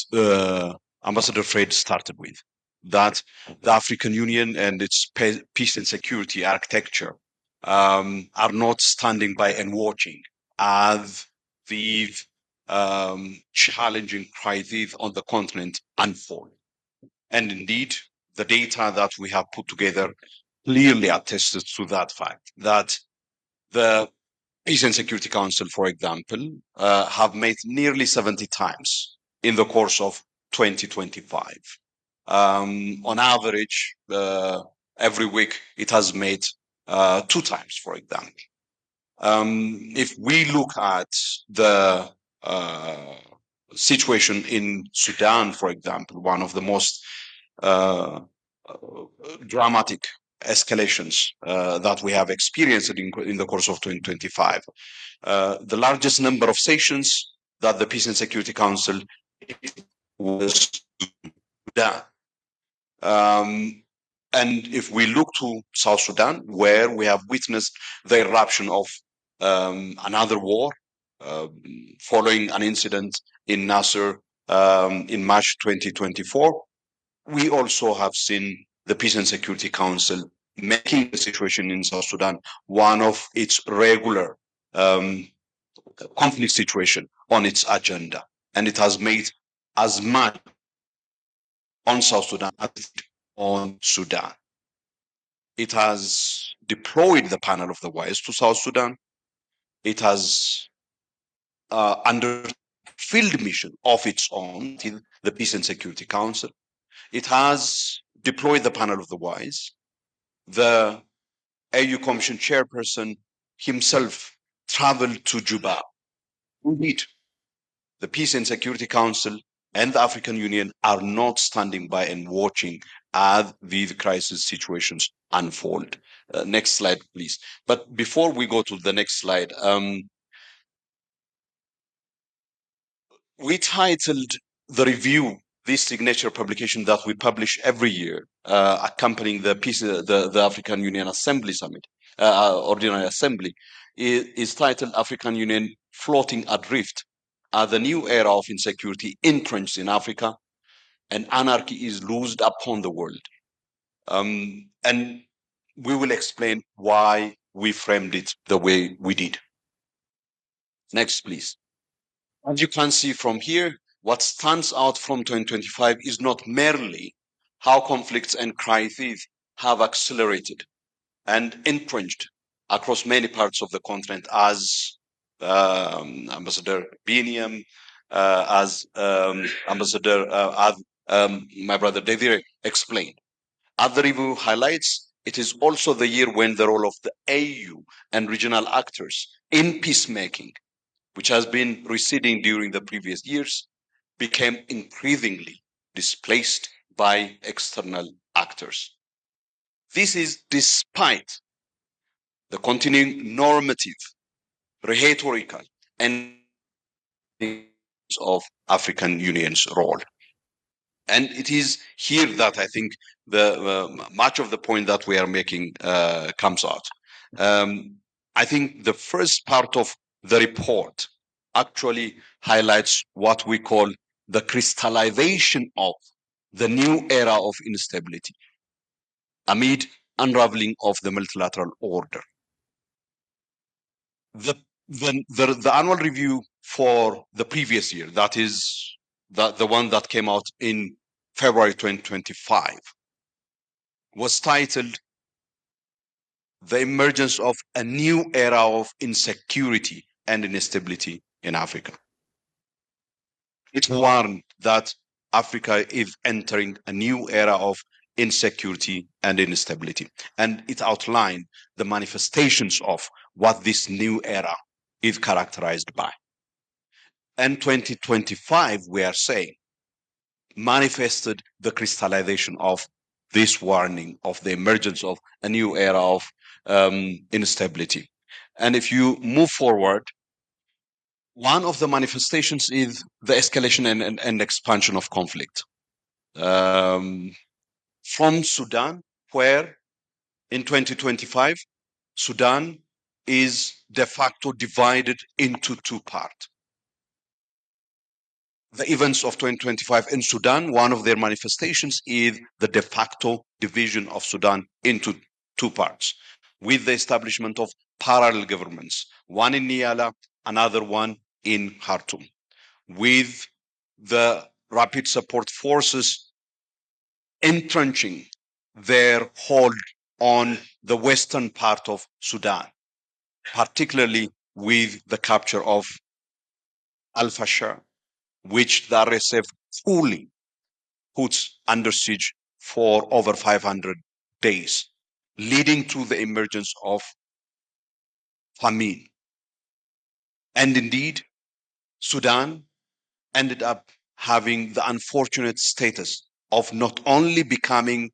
Ambassador Fred started with. that the African Union and its peace and security architecture are not standing by and watching as these challenging crises on the continent unfold. And indeed, the data that we have put together clearly attested to that fact, that the Peace and Security Council, for example, have met nearly 70 times in the course of 2025. On average, every week it has met 2 times, for example. If we look at the situation in Sudan, for example, one of the most dramatic escalations that we have experienced in the course of 2025. The largest number of sessions that the Peace and Security Council was Sudan. And if we look to South Sudan, where we have witnessed the eruption of another war following an incident in Nasser in March 2024, we also have seen the Peace and Security Council making the situation in South Sudan one of its regular conflict situation on its agenda. And it has made as much on South Sudan as on Sudan. It has deployed the panel of the wise to South Sudan. It has under field mission of its own, the Peace and Security Council. It has deployed the panel of the wise. The AU Commission chairperson himself traveled to Juba. Indeed, the Peace and Security Council and the African Union are not standing by and watching as these crisis situations unfold. Next slide, please. But before we go to the next slide, we titled the review, this signature publication that we publish every year, accompanying the African Union Assembly Summit, Ordinary Assembly, is titled African Union Floating Adrift, the new era of insecurity entrenched in Africa, and anarchy is loosed upon the world. And we will explain why we framed it the way we did. Next, please. As you can see from here, what stands out from 2025 is not merely how conflicts and crises have accelerated and entrenched across many parts of the continent, as Ambassador Biniam, as Ambassador, my brother Desiree explained. As the review highlights, it is also the year when the role of the AU and regional actors in peacemaking, which has been receding during the previous years, became increasingly displaced by external actors. This is despite the continuing normative, rhetorical, and of African Union's role. And it is here that I think the much of the point that we are making comes out. I think the first part of the report actually highlights what we call the crystallization of the new era of instability amid unraveling of the multilateral order. The annual review for the previous year, that is the one that came out in February 2025, was titled The Emergence of a New Era of Insecurity and Instability in Africa. It warned that Africa is entering a new era of insecurity and instability, and it outlined the manifestations of what this new era is characterized by. And 2025, we are saying, manifested the crystallization of this warning of the emergence of a new era of instability. And if you move forward, one of the manifestations is the escalation and expansion of conflict. From Sudan, where in 2025, Sudan is de facto divided into two parts. the events of 2025 in Sudan, one of their manifestations is the de facto division of Sudan into two parts, with the establishment of parallel governments, one in Niala, another one in Khartoum, with the rapid support forces entrenching their hold on the western part of Sudan, particularly with the capture of Al-Fashar, which the RSF fully puts under siege for over 500 days, leading to the emergence of famine. And indeed, Sudan ended up having the unfortunate status of not only becoming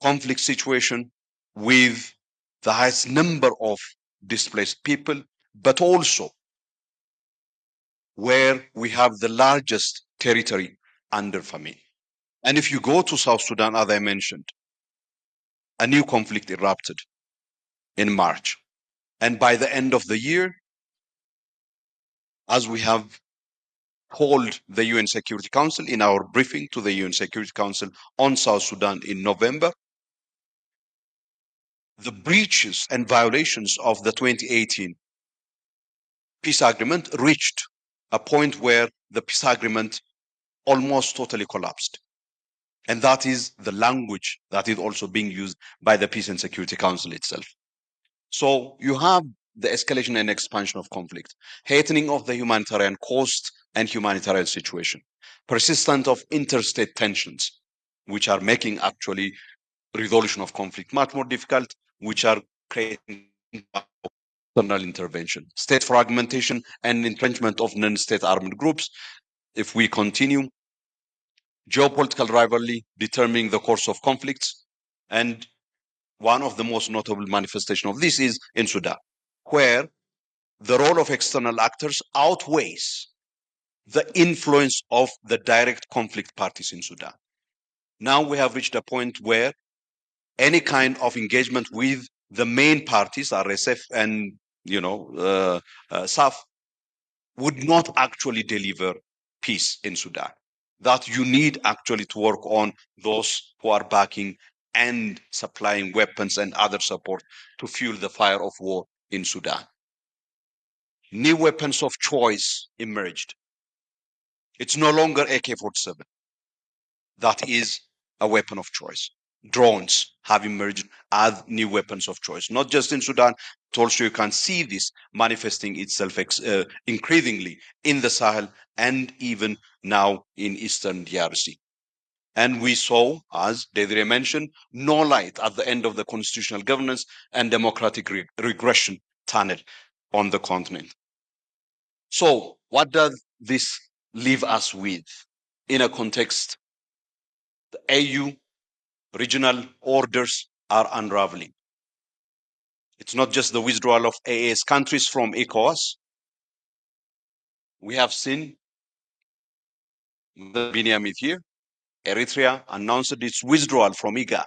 conflict situation with the highest number of displaced people, but also where we have the largest territory under famine. And if you go to South Sudan, as I mentioned, a new conflict erupted in March. And by the end of the year, as we have told the UN Security Council in our briefing to the UN Security Council on South Sudan in November, the breaches and violations of the 2018 peace agreement reached a point where the peace agreement almost totally collapsed. And that is the language that is also being used by the Peace and Security Council itself. So you have the escalation and expansion of conflict, heightening of the humanitarian cost and humanitarian situation, persistence of interstate tensions, which are making actually resolution of conflict much more difficult, which are creating external intervention, state fragmentation and entrenchment of non-state armed groups. If we continue, geopolitical rivalry determining the course of conflicts, and one of the most notable manifestations of this is in Sudan, where the role of external actors outweighs the influence of the direct conflict parties in Sudan. Now we have reached a point where any kind of engagement with the main parties, RSF and SAF, would not actually deliver peace in Sudan. That you need actually to work on those who are backing and supplying weapons and other support to fuel the fire of war in Sudan. New weapons of choice emerged. It's no longer AK-47. That is a weapon of choice. Drones have emerged as new weapons of choice, not just in Sudan, but also you can see this manifesting itself increasingly in the Sahel and even now in Eastern DRC. And we saw, as Desiree mentioned, no light at the end of the constitutional governance and democratic regression tunnel on the continent. So what does this leave us with in a context? The AU regional orders are unraveling. It's not just the withdrawal of AA's countries from ECOWAS. We have seen the Binyam is here. Eritrea announced its withdrawal from IGAD.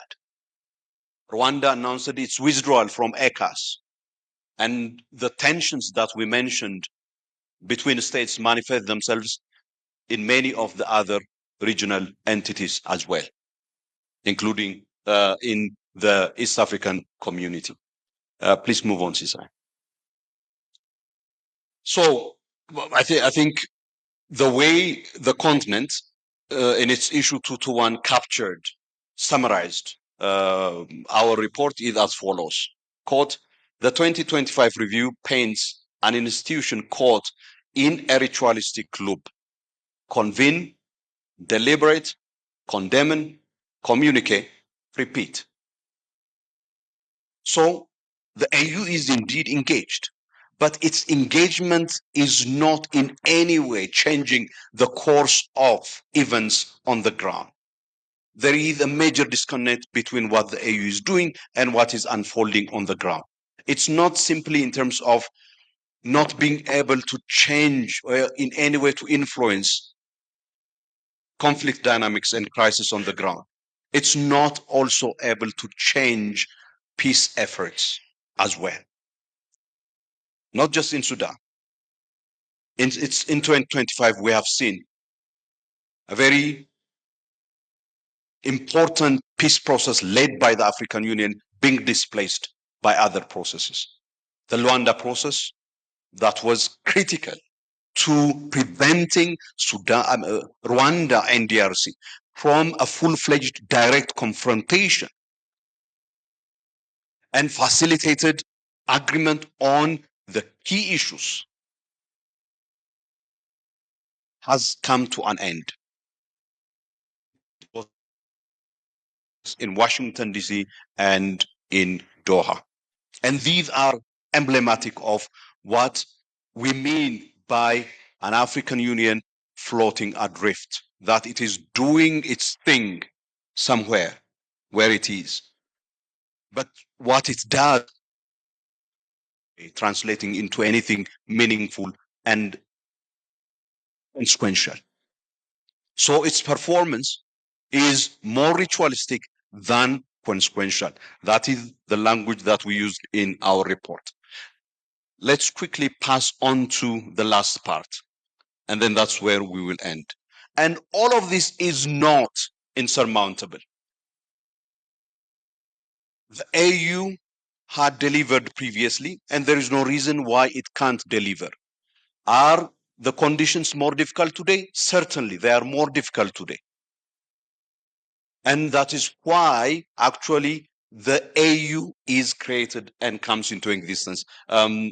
Rwanda announced its withdrawal from ECAS. And the tensions that we mentioned between states manifest themselves in many of the other regional entities as well, including in the East African community. Please move on, Cesar. So I think the way the continent in its issue 221 captured, summarized our report is as follows. Quote, the 2025 review paints an institution caught in a ritualistic loop. Convene, deliberate, condemn, communicate, repeat. So the AU is indeed engaged, but its engagement is not in any way changing the course of events on the ground. There is a major disconnect between what the AU is doing and what is unfolding on the ground. It's not simply in terms of not being able to change or in any way to influence conflict dynamics and crisis on the ground. It's not also able to change peace efforts as well. Not just in Sudan, in 2025, we have seen a very important peace process led by the African Union being displaced by other processes. The Luanda process that was critical to preventing Rwanda and DRC from a full-fledged direct confrontation and facilitated agreement on the key issues has come to an end. In Washington, D.C. and in Doha. And these are emblematic of what we mean by an African Union floating adrift, that it is doing its thing somewhere where it is. But what it does, translating into anything meaningful and consequential. So its performance is more ritualistic than consequential. That is the language that we used in our report. Let's quickly pass on to the last part, and then that's where we will end. And all of this is not insurmountable. The AU had delivered previously, and there is no reason why it can't deliver. Are the conditions more difficult today? Certainly, they are more difficult today. And that is why actually the AU is created and comes into existence.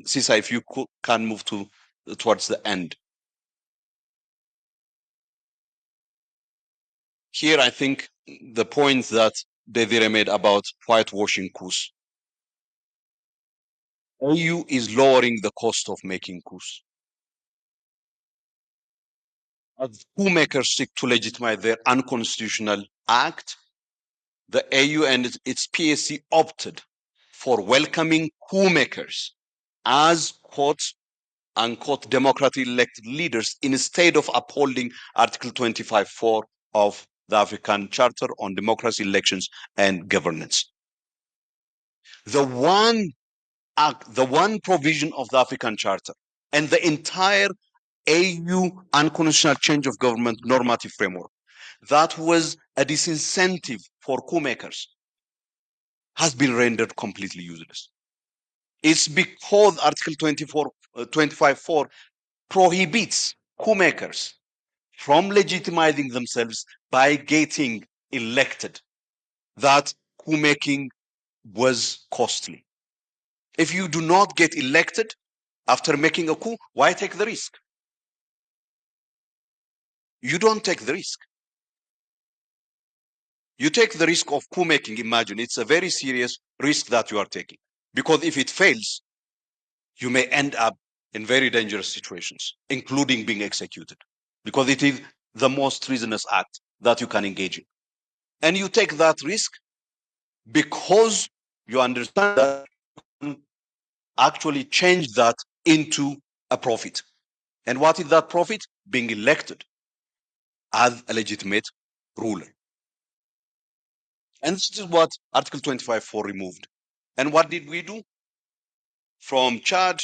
Sisa, if you can move towards the end. Here, I think the point that Desire made about whitewashing coups. AU is lowering the cost of making coups. As coup makers seek to legitimize their unconstitutional act, the AU and its PSC opted for welcoming coup makers as quote unquote democratically elected leaders instead of upholding Article 25.4 of the African Charter on Democracy, Elections, and Governance. The one act, the one provision of the African Charter and the entire AU unconstitutional change of government normative framework that was a disincentive for coup makers has been rendered completely useless. It's because Article 25.4 prohibits coup makers from legitimizing themselves by getting elected that coup making was costly. If you do not get elected after making a coup, why take the risk? You don't take the risk. You take the risk of coup making. Imagine it's a very serious risk that you are taking, because if it fails, you may end up in very dangerous situations, including being executed, because it is the most treasonous act that you can engage in. And you take that risk because you understand that you can actually change that into a profit. And what is that profit? Being elected as a legitimate ruler. And this is what Article 25.4 removed. And what did we do? From Chad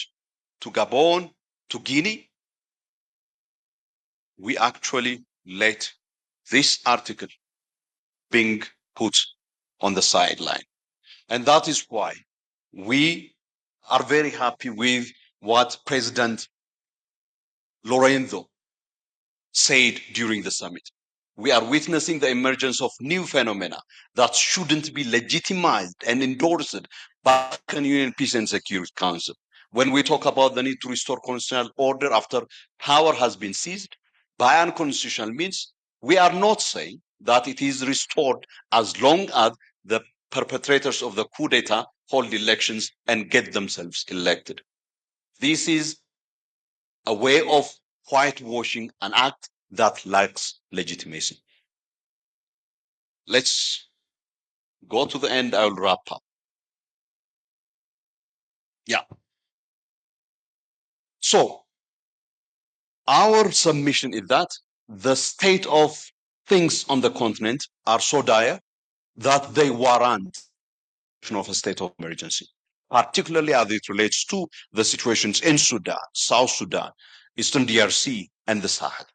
to Gabon to Guinea, we actually let this article being put on the sideline. And that is why we are very happy with what President Lorenzo said during the summit. We are witnessing the emergence of new phenomena that shouldn't be legitimized and endorsed by the African Union Peace and Security Council. When we talk about the need to restore constitutional order after power has been seized by unconstitutional means, we are not saying that it is restored as long as the perpetrators of the coup d'etat hold elections and get themselves elected. This is a way of whitewashing an act that lacks legitimacy. Let's go to the end. I will wrap up. Yeah. So our submission is that the state of things on the continent are so dire that they warrant of a state of emergency, particularly as it relates to the situations in Sudan, South Sudan, Eastern DRC, and the Sahel.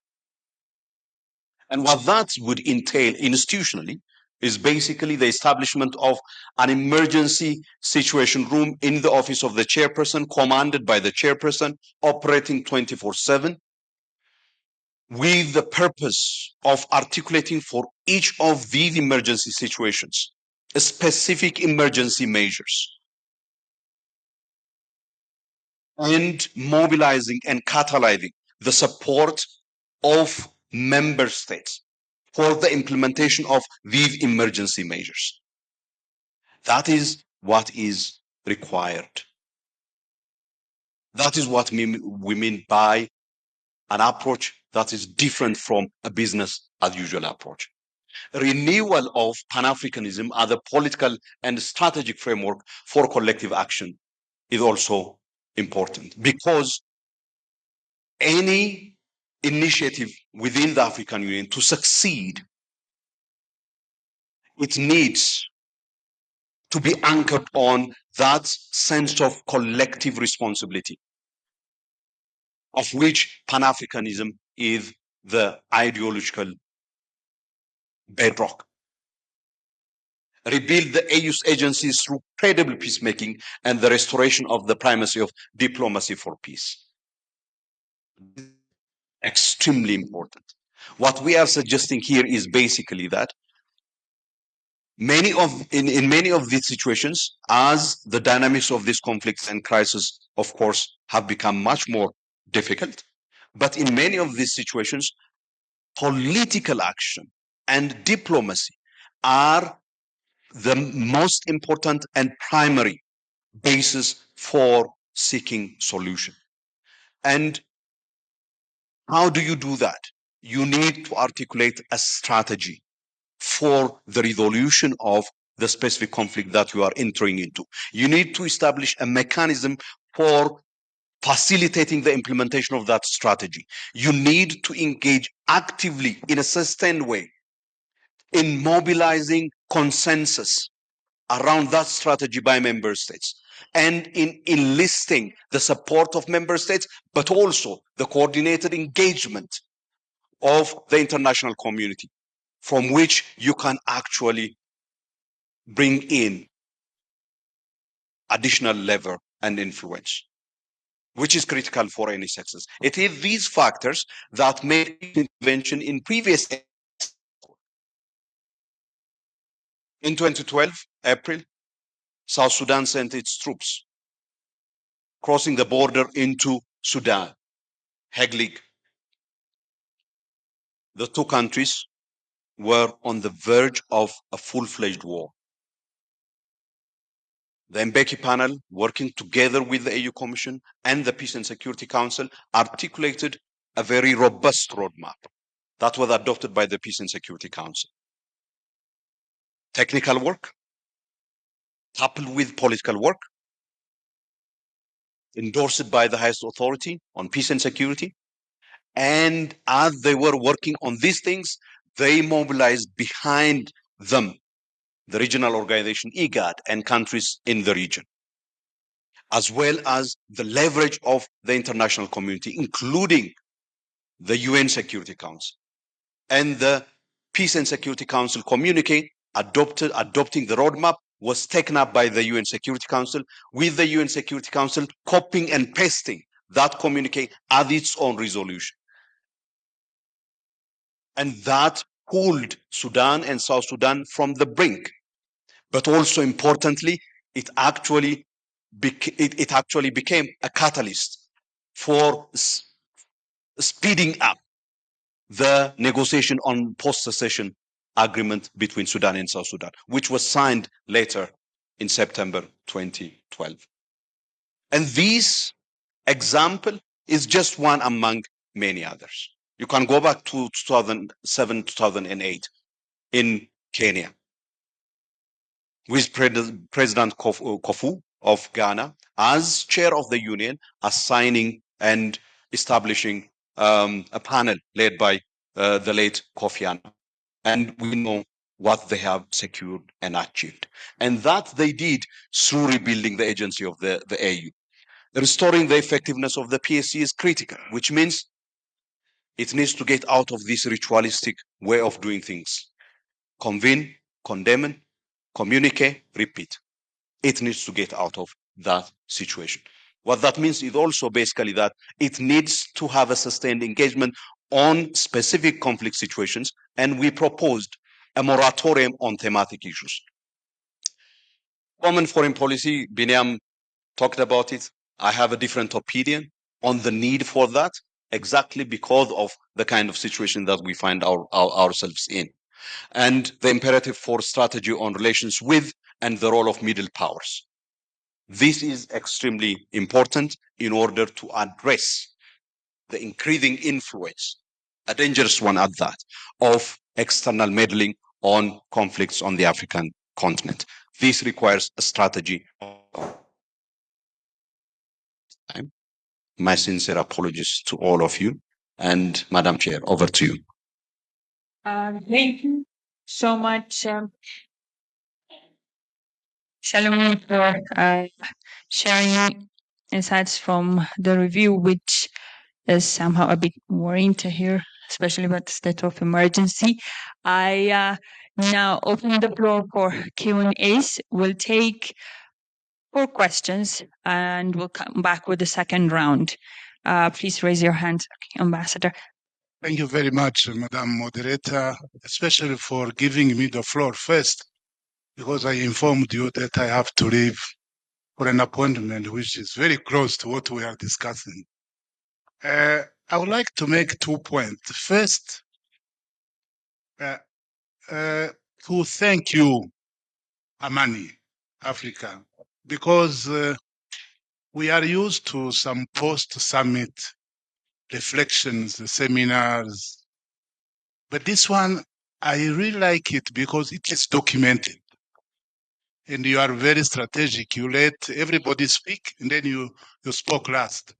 And what that would entail institutionally is basically the establishment of an emergency situation room in the office of the chairperson, commanded by the chairperson, operating 24/7, with the purpose of articulating for each of these emergency situations specific emergency measures, and mobilizing and catalyzing the support of member states for the implementation of these emergency measures. That is what is required. That is what we mean by an approach that is different from a business as usual approach. Renewal of Pan-Africanism as a political and strategic framework for collective action is also important, because any initiative within the African Union to succeed, it needs to be anchored on that sense of collective responsibility, of which Pan-Africanism is the ideological bedrock. Rebuild the AU's agencies through credible peacemaking and the restoration of the primacy of diplomacy for peace. Extremely important. What we are suggesting here is basically that in many of these situations, as the dynamics of these conflicts and crises, of course, have become much more difficult, but in many of these situations, political action and diplomacy are the most important and primary basis for seeking solution. And how do you do that? You need to articulate a strategy for the resolution of the specific conflict that you are entering into. You need to establish a mechanism for facilitating the implementation of that strategy. You need to engage actively in a sustained way in mobilizing consensus around that strategy by member states, and in enlisting the support of member states, but also the coordinated engagement of the international community, from which you can actually bring in additional lever and influence, which is critical for any success. It is these factors that made intervention in previous. In 2012, April, South Sudan sent its troops crossing the border into Sudan, Hague League. The two countries were on the verge of a full-fledged war. The Mbeki panel, working together with the AU Commission and the Peace and Security Council, articulated a very robust roadmap that was adopted by the Peace and Security Council. Technical work, coupled with political work, endorsed by the highest authority on peace and security. And as they were working on these things, they mobilized behind them the regional organization IGAD and countries in the region, as well as the leverage of the international community, including the UN Security Council. And the Peace and Security Council communique adopting the roadmap was taken up by the UN Security Council, with the UN Security Council copying and pasting that communique as its own resolution. And that pulled Sudan and South Sudan from the brink. But also importantly, it actually became a catalyst for speeding up the negotiation on post-secession agreement between Sudan and South Sudan, which was signed later in September 2012. And this example is just one among many others. You can go back to 2007, 2008 in Kenya, with President Kofu of Ghana as chair of the union, assigning and establishing a panel led by the late Kofi Annan. And we know what they have secured and achieved. And that they did through rebuilding the agency of the AU. Restoring the effectiveness of the PSC is critical, which means it needs to get out of this ritualistic way of doing things. Convene, condemn, communicate, repeat. It needs to get out of that situation. What that means is also basically that it needs to have a sustained engagement on specific conflict situations, and we proposed a moratorium on thematic issues. Common foreign policy, Binyam talked about it. I have a different opinion on the need for that, exactly because of the kind of situation that we find ourselves in, and the imperative for strategy on relations with and the role of middle powers. This is extremely important in order to address the increasing influence, a dangerous one at that, of external meddling on conflicts on the African continent. This requires a strategy. My sincere apologies to all of you. And Madam Chair, over to you. Thank you so much, Shalom, for sharing insights from the review, which is somehow a bit worrying to hear, especially about the state of emergency. I now open the floor for Q&As. We'll take 4 questions and we'll come back with the second round. Please raise your hand, Ambassador. Thank you very much, Madam Moderator, especially for giving me the floor first, because I informed you that I have to leave for an appointment which is very close to what we are discussing. I would like to make 2 points. First, to thank you, Amani, Africa, because we are used to some post-summit reflections, seminars, but this one, I really like it because it is documented. And you are very strategic. You let everybody speak, and then you spoke last.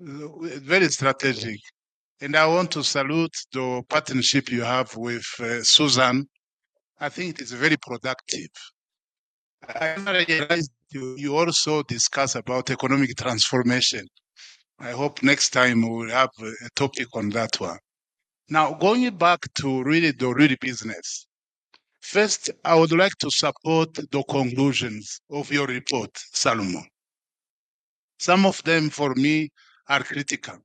Very strategic. And I want to salute the partnership you have with Susan. I think it is very productive. I realized you also discuss about economic transformation. I hope next time we will have a topic on that one. Now, going back to the real business. First, I would like to support the conclusions of your report, Salomon. Some of them, for me, are critical.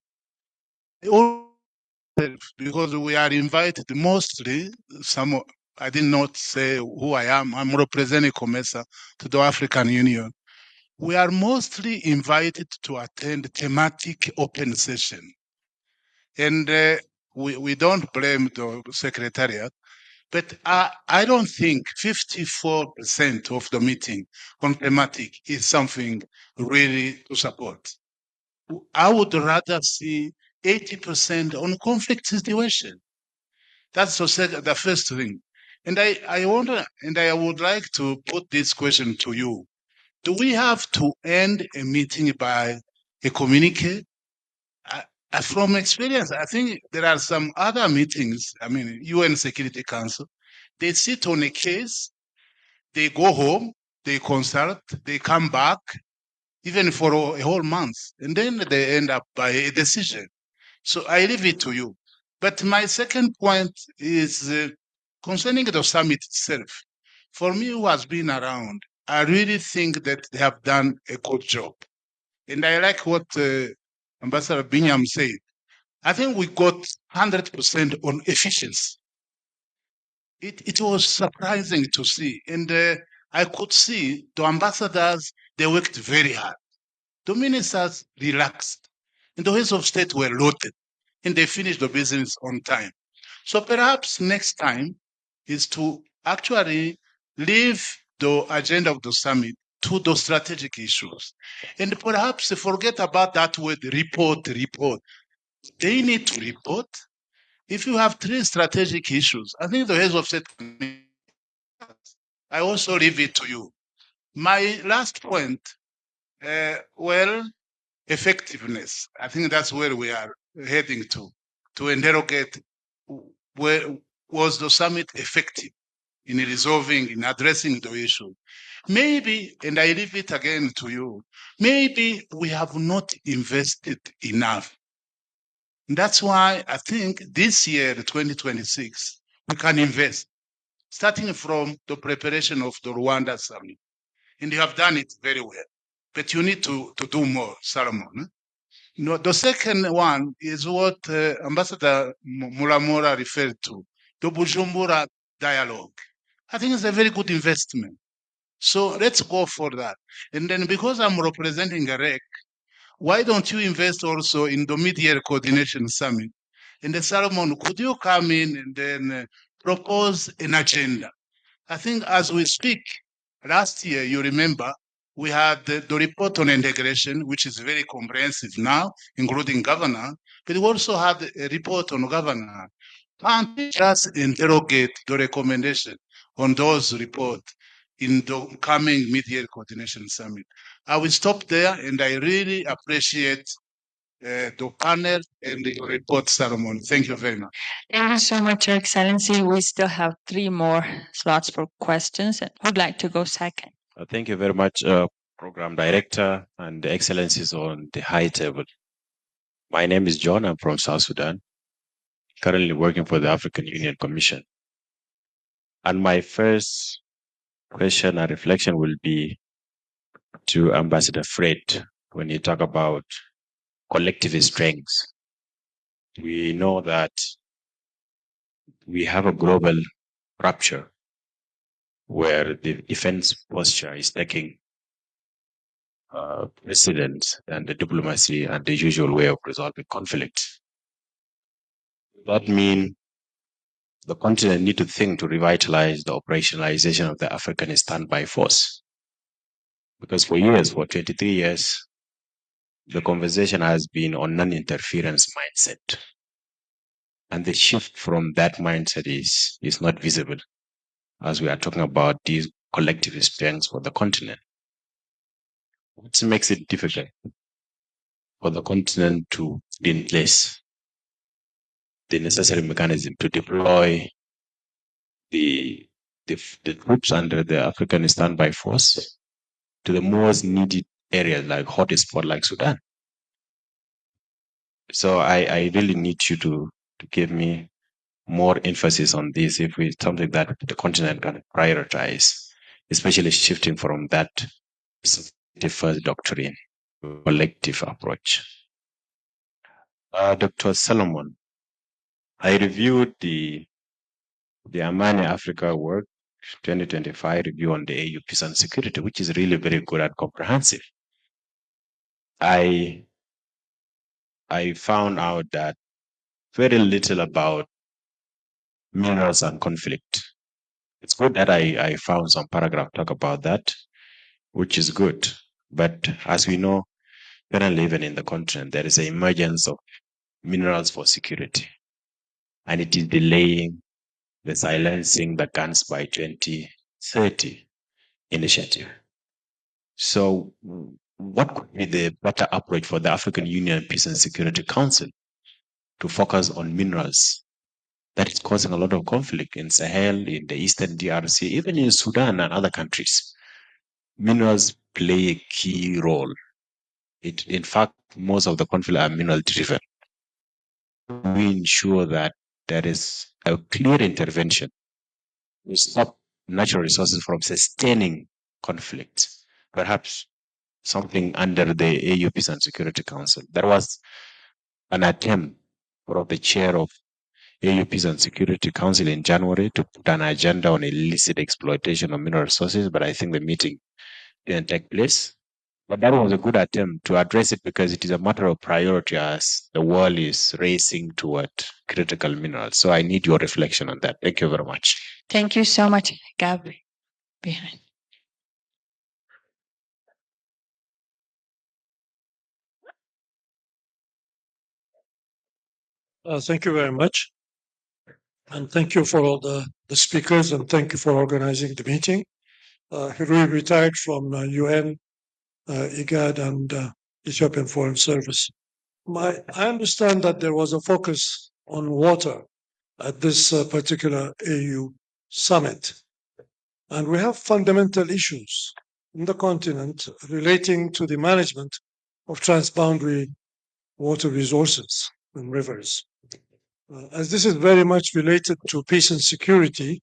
Because we are invited mostly, I did not say who I am, I'm representing COMESA to the African Union. We are mostly invited to attend thematic open session. And we don't blame the Secretariat, but I don't think 54% of the meeting on thematic is something really to support. I would rather see 80% on conflict situation. That's the first thing. And I would like to put this question to you. Do we have to end a meeting by a communique? From experience, I think there are some other meetings, UN Security Council, they sit on a case, they go home, they consult, they come back, even for a whole month, and then they end up by a decision. So I leave it to you. But my second point is concerning the summit itself. For me, who has been around, I really think that they have done a good job. And I like what Ambassador Binyam said. I think we got 100% on efficiency. It was surprising to see. And I could see the ambassadors, they worked very hard. The ministers relaxed. And the heads of state were loaded. And they finished the business on time. So perhaps next time is to actually leave the agenda of the summit to the strategic issues. And perhaps forget about that word report. They need to report. If you have 3 strategic issues, I think the heads of state, I also leave it to you. My last point, effectiveness. I think that's where we are heading to interrogate where was the summit effective. in resolving, in addressing the issue. Maybe, and I leave it again to you, maybe we have not invested enough. And that's why I think this year, 2026, we can invest, starting from the preparation of the Rwanda summit. And you have done it very well. But you need to do more, Solomon. No, the second one is what Ambassador Mulamura referred to, the Bujumbura dialogue. I think it's a very good investment. So let's go for that. And then because I'm representing a REC, why don't you invest also in the Mid-Year Coordination Summit? And then Solomon, could you come in and then propose an agenda? I think as we speak, last year, you remember, we had the report on integration, which is very comprehensive now, including governance, but we also had a report on governance. Can't we just interrogate the recommendation on those reports in the coming mid-year coordination summit? I will stop there, and I really appreciate the panel and the report, Solomon. Thank you very much. Thank you so much, Your Excellency. We still have 3 more slots for questions. Who'd like to go second? Thank you very much, Program Director and the Excellencies on the high table. My name is John. I'm from South Sudan, currently working for the African Union Commission. And my first question and reflection will be to Ambassador Fred when you talk about collective strengths. We know that we have a global rupture where the defense posture is taking precedence and the diplomacy and the usual way of resolving conflict. That means the continent need to think to revitalize the operationalization of the African standby force. Because for years, for 23 years, the conversation has been on non-interference mindset. And the shift from that mindset is not visible as we are talking about these collective strengths for the continent. What makes it difficult for the continent to be in place the necessary mechanism to deploy the troops under the African standby force to the most needed areas like hotspot like Sudan? So I really need you to give me more emphasis on this if it's something that the continent can prioritize, especially shifting from that first doctrine, collective approach. Dr. Solomon, I reviewed the Amani Africa work 2025 review on the AU peace and security, which is really very good and comprehensive. I found out that very little about minerals and conflict. It's good that I found some paragraph talk about that, which is good. But as we know, currently even in the continent, there is an emergence of minerals for security. And it is delaying the silencing the guns by 2030 initiative. So what could be the better approach for the African Union Peace and Security Council to focus on minerals that is causing a lot of conflict in Sahel, in the Eastern DRC, even in Sudan and other countries? Minerals play a key role. In fact, most of the conflict are mineral driven. We ensure that there is a clear intervention to stop natural resources from sustaining conflict. Perhaps something under the AU Peace and Security Council. There was an attempt from the chair of AU Peace and Security Council in January to put an agenda on illicit exploitation of mineral resources, but I think the meeting didn't take place. But that was a good attempt to address it because it is a matter of priority as the world is racing toward critical minerals. So I need your reflection on that. Thank you very much. Thank you so much, Gabby. Behind. Thank you very much. And thank you for all the speakers, and thank you for organizing the meeting. He retired from UN, IGAD, and Ethiopian Foreign Service. I understand that there was a focus on water at this particular AU summit. And we have fundamental issues in the continent relating to the management of transboundary water resources and rivers. As this is very much related to peace and security,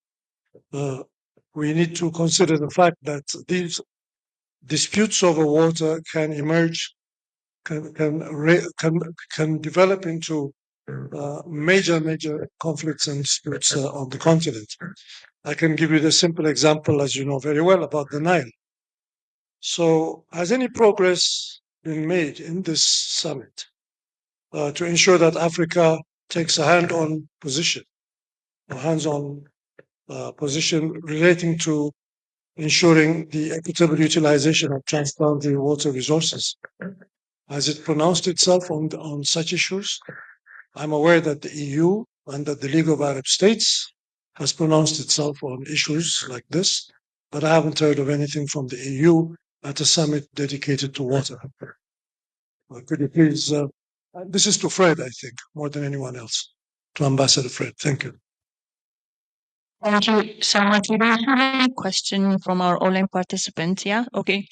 we need to consider the fact that these disputes over water can emerge, can develop into major conflicts and disputes on the continent. I can give you the simple example, as you know very well, about the Nile. So, has any progress been made in this summit to ensure that Africa takes a hands-on position relating to ensuring the equitable utilization of transboundary water resources? Has it pronounced itself on such issues? I'm aware that the EU and that the League of Arab States has pronounced itself on issues like this, but I haven't heard of anything from the EU at a summit dedicated to water. Could you please, this is to Fred, I think, more than anyone else, to Ambassador Fred. Thank you. Thank you so much. We don't have any question from our online participants. Yeah, okay.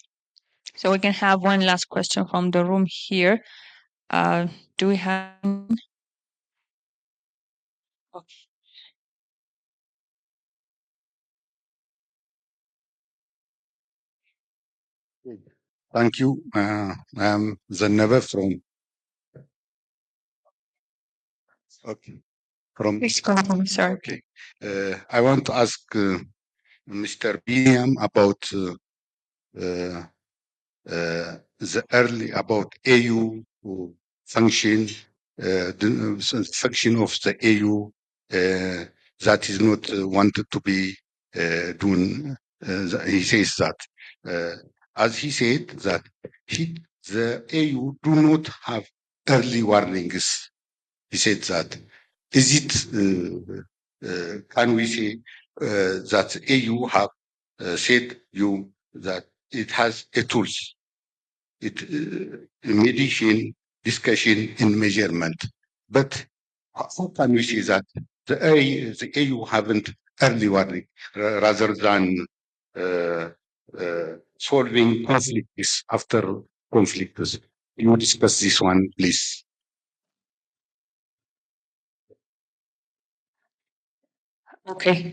So we can have one last question from the room here. Do we have? Okay. Thank you. I'm Zanaba from. Okay. From. Sorry. Okay. I want to ask Mr. Biam about the early about AU function, the function of the AU that is not wanted to be done. He says that, as he said, that the AU do not have early warnings. He said that. Is it, can we say that AU have said you that it has a tools, mediation, discussion, and measurement. But how can we say that the AU haven't early warning rather than solving conflicts after conflicts? You discuss this one, please. Okay.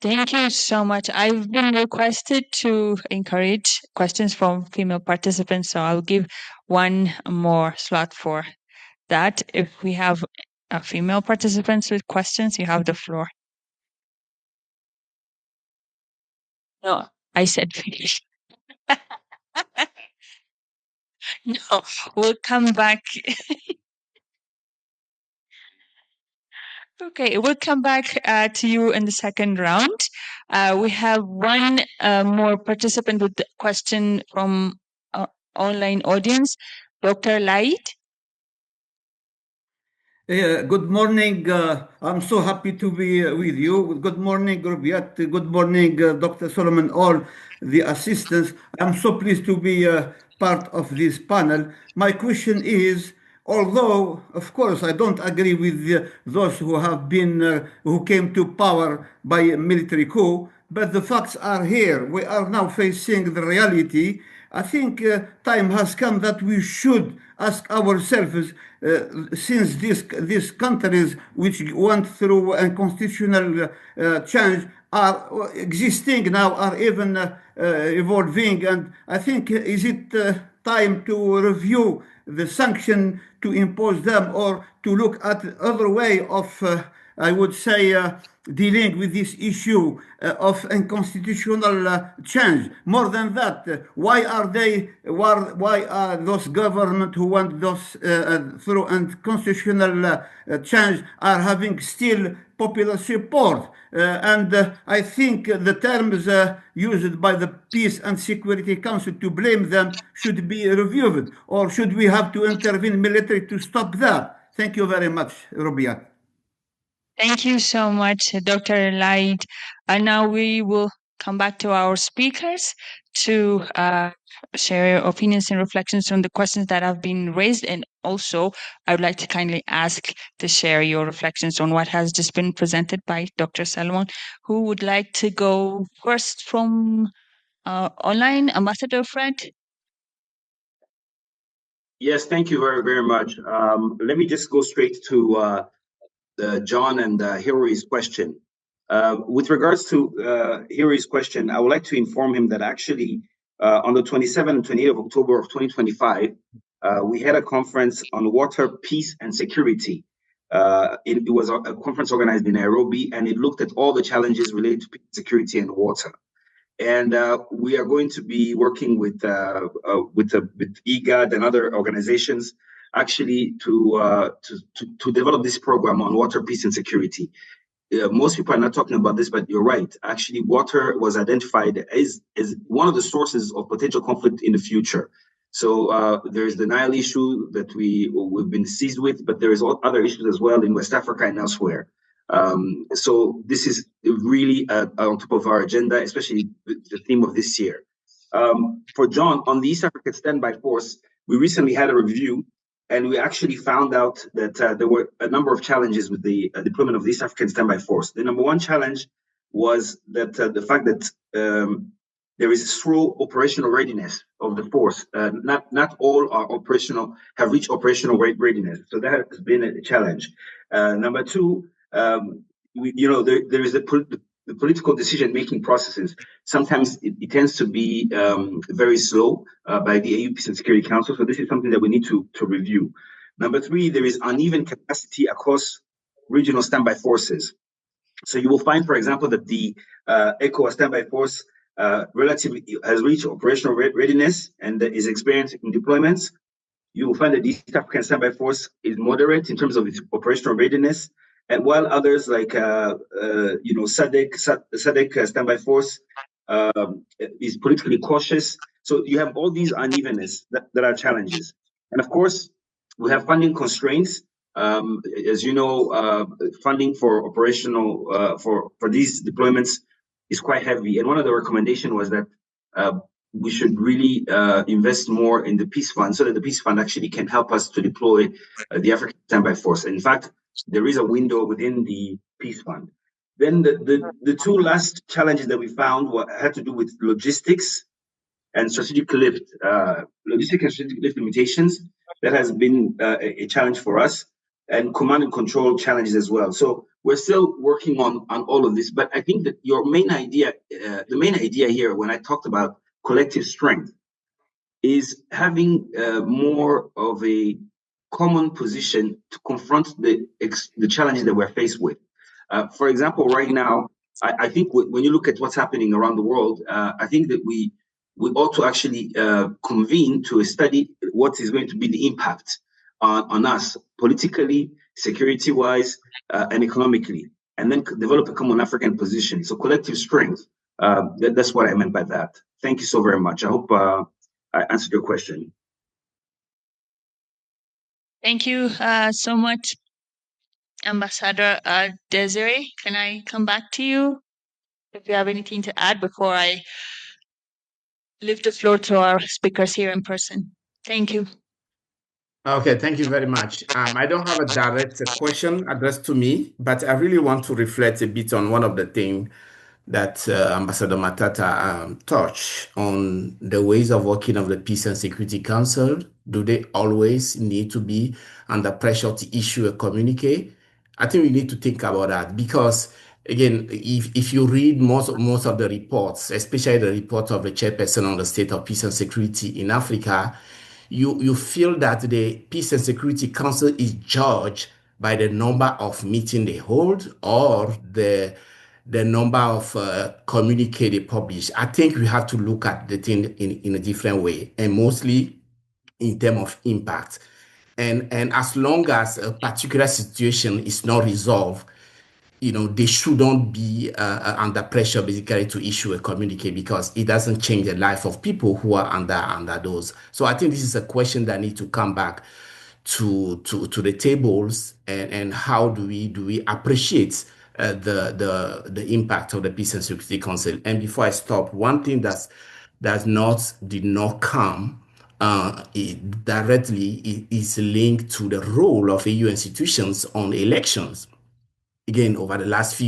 Thank you so much. I've been requested to encourage questions from female participants, so I'll give one more slot for that. If we have female participants with questions, you have the floor. No, I said finish. No, we'll come back. Okay, we'll come back to you in the second round. We have one more participant with the question from online audience, Dr. Light. Good morning. I'm so happy to be with you. Good morning, Rubiat. Good morning, Dr. Solomon, all the assistants. I'm so pleased to be part of this panel. My question is, although, of course, I don't agree with those who have been, who came to power by a military coup, but the facts are here. We are now facing the reality. I think time has come that we should ask ourselves, since these countries which went through a constitutional change are existing now, are even evolving, and I think is it time to review the sanction, to impose them, or to look at other way of, I would say, dealing with this issue of unconstitutional change. More than that, why are those government who want those through unconstitutional change are having still popular support? And I think the terms used by the Peace and Security Council to blame them should be reviewed, or should we have to intervene military to stop that? Thank you very much, Rubiat. Thank you so much, Dr. Light. And now we will come back to our speakers to share your opinions and reflections on the questions that have been raised. And also, I would like to kindly ask to share your reflections on what has just been presented by Dr. Salomon. Who would like to go first from online? Ambassador Fred? Yes, thank you very, very much. Let me just go straight to John and Hilary's question. With regards to Hilary's question, I would like to inform him that actually on the 27th and 28th of October of 2025, we had a conference on water, peace, and security. It was a conference organized in Nairobi, and it looked at all the challenges related to peace, security, and water. And we are going to be working with IGAD and other organizations actually to develop this program on water, peace, and security. Most people are not talking about this, but you're right. Actually, water was identified as one of the sources of potential conflict in the future. So there's the Nile issue that we've been seized with, but there is other issues as well in West Africa and elsewhere. So this is really on top of our agenda, especially the theme of this year. For John, on the East African Standby Force, we recently had a review, and we actually found out that there were a number of challenges with the deployment of the East African Standby Force. The number one challenge was that the fact that there is slow operational readiness of the force. Not all are have reached operational readiness. So that has been a challenge. Number two, there is the political decision-making processes. Sometimes it tends to be very slow by the AU Peace and Security Council. So this is something that we need to review. Number three, there is uneven capacity across regional standby forces. So you will find, for example, that the ECOWAS standby force relatively has reached operational readiness and is experiencing deployments. You will find that the East African Standby Force is moderate in terms of its operational readiness, and while others like SADC Standby Force is politically cautious. So you have all these unevenness that are challenges, and of course we have funding constraints. As you know, funding for operational for these deployments is quite heavy, and one of the recommendations was that we should really invest more in the peace fund so that the peace fund actually can help us to deploy the African Standby Force. In fact, there is a window within the peace fund. Then the two last challenges that we found had to do with logistics and strategic lift. Logistic and strategic lift limitations, that has been a challenge for us, and command and control challenges as well. So we're still working on all of this, but I think that your main idea, the main idea here when I talked about collective strength, is having more of a common position to confront the challenges that we're faced with. For example, right now, I think when you look at what's happening around the world, I think that we ought to actually convene to study what is going to be the impact on us politically, security-wise, and economically, and then develop a common African position. So collective strength, that's what I meant by that. Thank you so very much. I hope I answered your question. Thank you so much, Ambassador Desiree. Can I come back to you if you have anything to add before I leave the floor to our speakers here in person? Thank you. Okay, thank you very much. I don't have a direct question addressed to me, but I really want to reflect a bit on one of the things that Ambassador Matata touched on, the ways of working of the Peace and Security Council. Do they always need to be under pressure to issue a communique? I think we need to think about that because, again, if you read most of the reports, especially the report of the chairperson on the state of peace and security in Africa, you feel that the Peace and Security Council is judged by the number of meetings they hold or the number of communique they publish. I think we have to look at the thing in a different way, and mostly in terms of impact. And as long as a particular situation is not resolved, they shouldn't be under pressure basically to issue a communique because it doesn't change the life of people who are under those. So I think this is a question that needs to come back to the tables, and how do we appreciate the impact of the Peace and Security Council. And before I stop, one thing did not come directly is linked to the role of AU institutions on elections. Again, over the last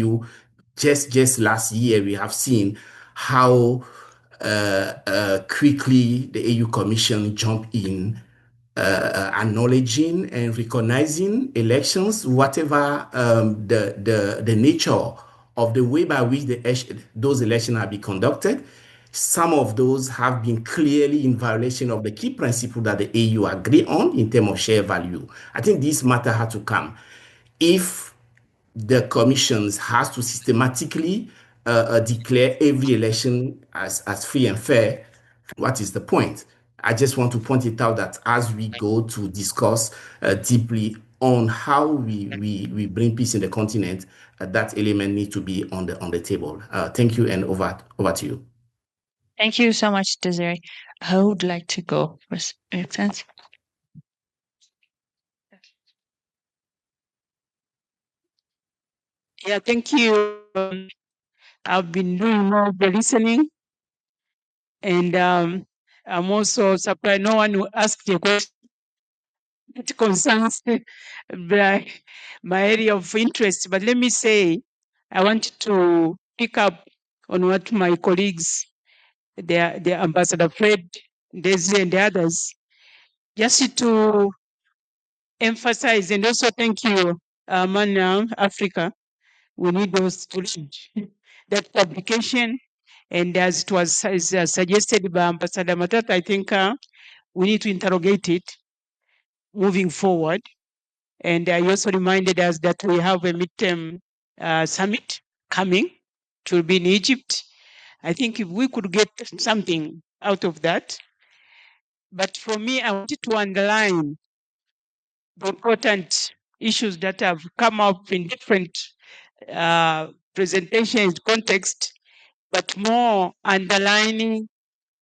just last year, we have seen how quickly the AU Commission jumped in, acknowledging and recognizing elections, whatever the nature of the way by which those elections have been conducted. Some of those have been clearly in violation of the key principle that the AU agree on in terms of share value. I think this matter had to come. If the commissions has to systematically declare every election as free and fair, what is the point? I just want to point it out that as we go to discuss deeply on how we bring peace in the continent, that element needs to be on the table. Thank you, and over to you. Thank you so much, Desiree. I would like to go first. Makes sense? Yeah, thank you. I've been doing more of the listening, and I'm also surprised no one will ask the question. It concerns my area of interest. But let me say, I want to pick up on what my colleagues, the Ambassador Fred, Desi, and the others, just to emphasize, and also thank you, Man Africa. We need those to read that publication. And as it was suggested by Ambassador Matata, I think we need to interrogate it moving forward. And I also reminded us that we have a midterm summit coming to be in Egypt. I think if we could get something out of that. But for me, I wanted to underline the important issues that have come up in different presentations, context, but more underlining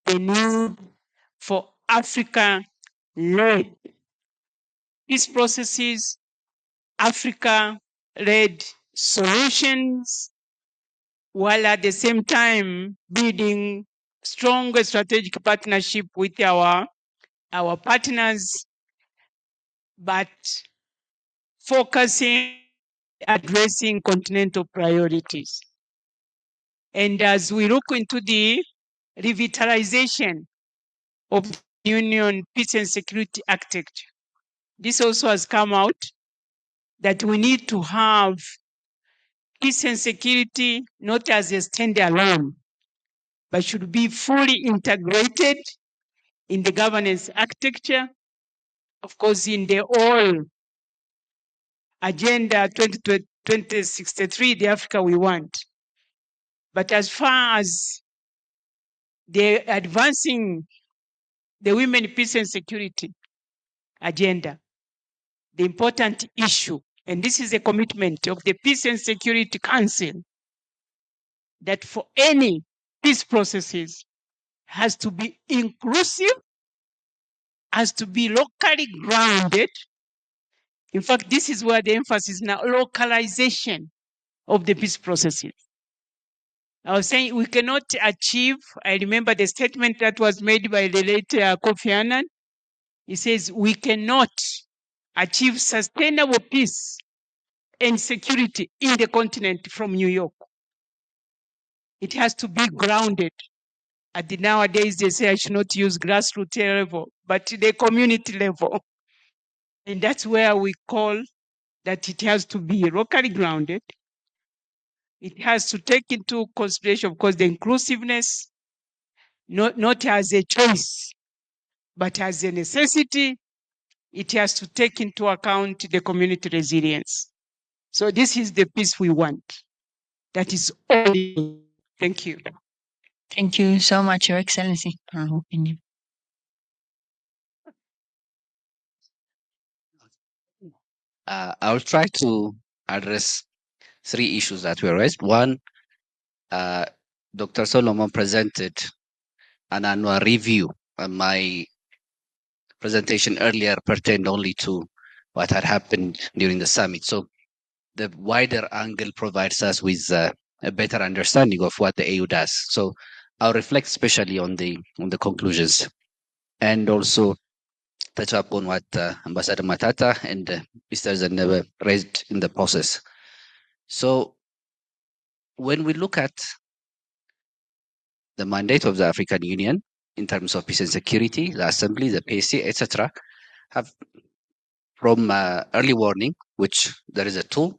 the need for Africa-led peace processes, Africa-led solutions, while at the same time building stronger strategic partnership with our partners, but focusing, addressing continental priorities. And as we look into the revitalization of the Union Peace and Security Architecture, this also has come out that we need to have peace and security not as a standalone, but should be fully integrated in the governance architecture. Of course, in the all Agenda 2063, the Africa we want. But as far as the advancing the women, peace and security agenda, the important issue, and this is a commitment of the Peace and Security Council, that for any peace processes has to be inclusive, has to be locally grounded. In fact, this is where the emphasis now, localization of the peace processes. I was saying we cannot achieve, I remember the statement that was made by the late Kofi Annan. He says we cannot achieve sustainable peace and security in the continent from New York. It has to be grounded. At the nowadays, they say I should not use grassroots level, but the community level. And that's where we call that it has to be locally grounded. It has to take into consideration, of course, the inclusiveness, not as a choice, but as a necessity. It has to take into account the community resilience. So this is the peace we want. That is all. Thank you. Thank you so much, Your Excellency, for our opinion. I'll try to address three issues that were raised. One, Dr. Solomon presented an annual review, and my presentation earlier pertained only to what had happened during the summit. So the wider angle provides us with a better understanding of what the AU does. So I'll reflect especially on the conclusions, and also touch up on what Ambassador Matata and Mr. Zaneba raised in the process. So when we look at the mandate of the African Union in terms of peace and security, the Assembly, the PAC, etc., have from early warning, which there is a tool,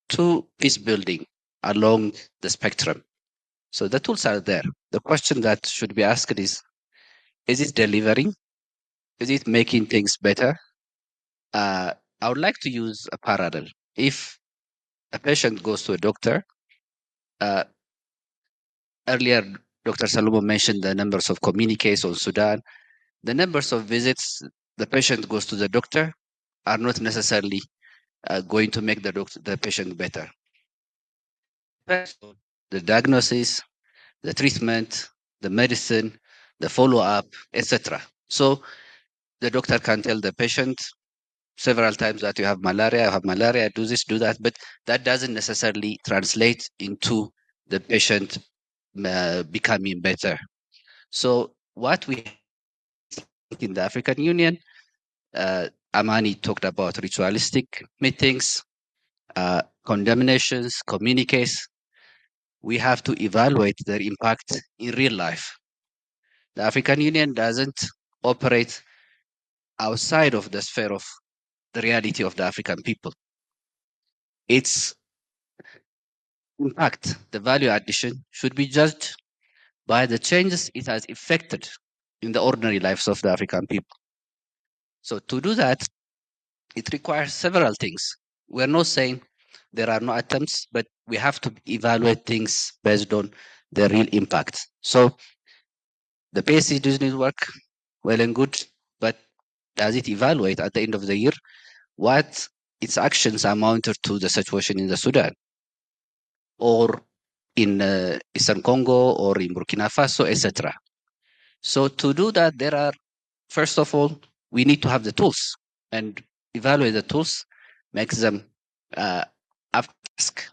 to peace building along the spectrum. So the tools are there. The question that should be asked is it delivering? Is it making things better? I would like to use a parallel. If a patient goes to a doctor, earlier Dr. Salomo mentioned the numbers of communiques on Sudan. The numbers of visits the patient goes to the doctor are not necessarily going to make the patient better. The diagnosis, the treatment, the medicine, the follow-up, etc. So the doctor can tell the patient several times that you have malaria, do this, do that, but that doesn't necessarily translate into the patient becoming better. So what we in the African Union, Amani talked about ritualistic meetings, condemnations, communiques. We have to evaluate their impact in real life. The African Union doesn't operate outside of the sphere of the reality of the African people. Its impact, the value addition, should be judged by the changes it has effected in the ordinary lives of the African people. So to do that, it requires several things. We're not saying there are no attempts, but we have to evaluate things based on the real impact. So the PAC doesn't work well and good, but does it evaluate at the end of the year what its actions amounted to the situation in the Sudan or in Eastern Congo or in Burkina Faso, etc. So to do that, there are, first of all, we need to have the tools and evaluate the tools, makes them task.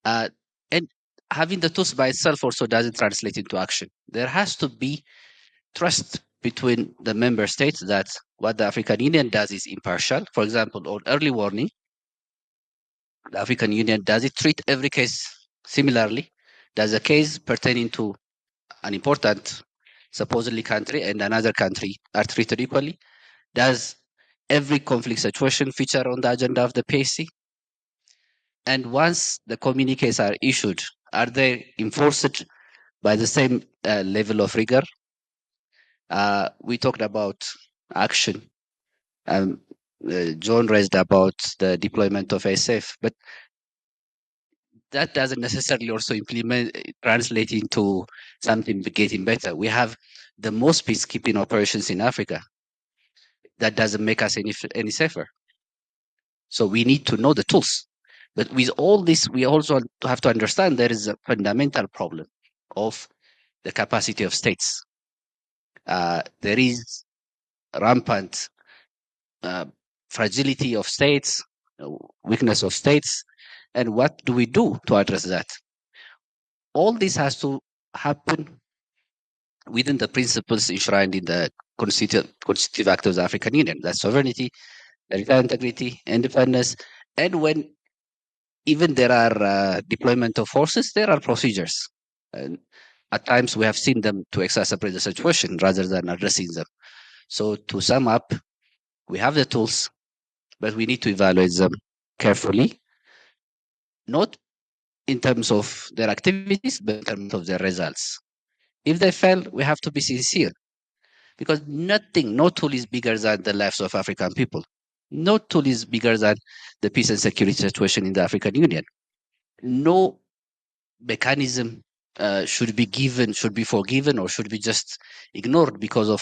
And having the tools by itself also doesn't translate into action. There has to be trust between the member states that what the African Union does is impartial. For example, on early warning, the African Union, does it treat every case similarly? Does a case pertaining to an important supposedly country and another country are treated equally? Does every conflict situation feature on the agenda of the PAC? And once the communiques are issued, are they enforced by the same level of rigor? We talked about action. John raised about the deployment of SF, but that doesn't necessarily also translate into something getting better. We have the most peacekeeping operations in Africa. That doesn't make us any safer. So we need to know the tools. But with all this, we also have to understand there is a fundamental problem of the capacity of states. There is rampant fragility of states, weakness of states, and what do we do to address that? All this has to happen within the principles enshrined in the constitutive act of the African Union. That's sovereignty, territorial integrity, independence, and when even there are deployment of forces, there are procedures. And at times we have seen them to exacerbate the situation rather than addressing them. So to sum up, we have the tools, but we need to evaluate them carefully, not in terms of their activities, but in terms of their results. If they fail, we have to be sincere, because no tool is bigger than the lives of African people. No tool is bigger than the peace and security situation in the African Union. No mechanism should be forgiven, or should be just ignored because of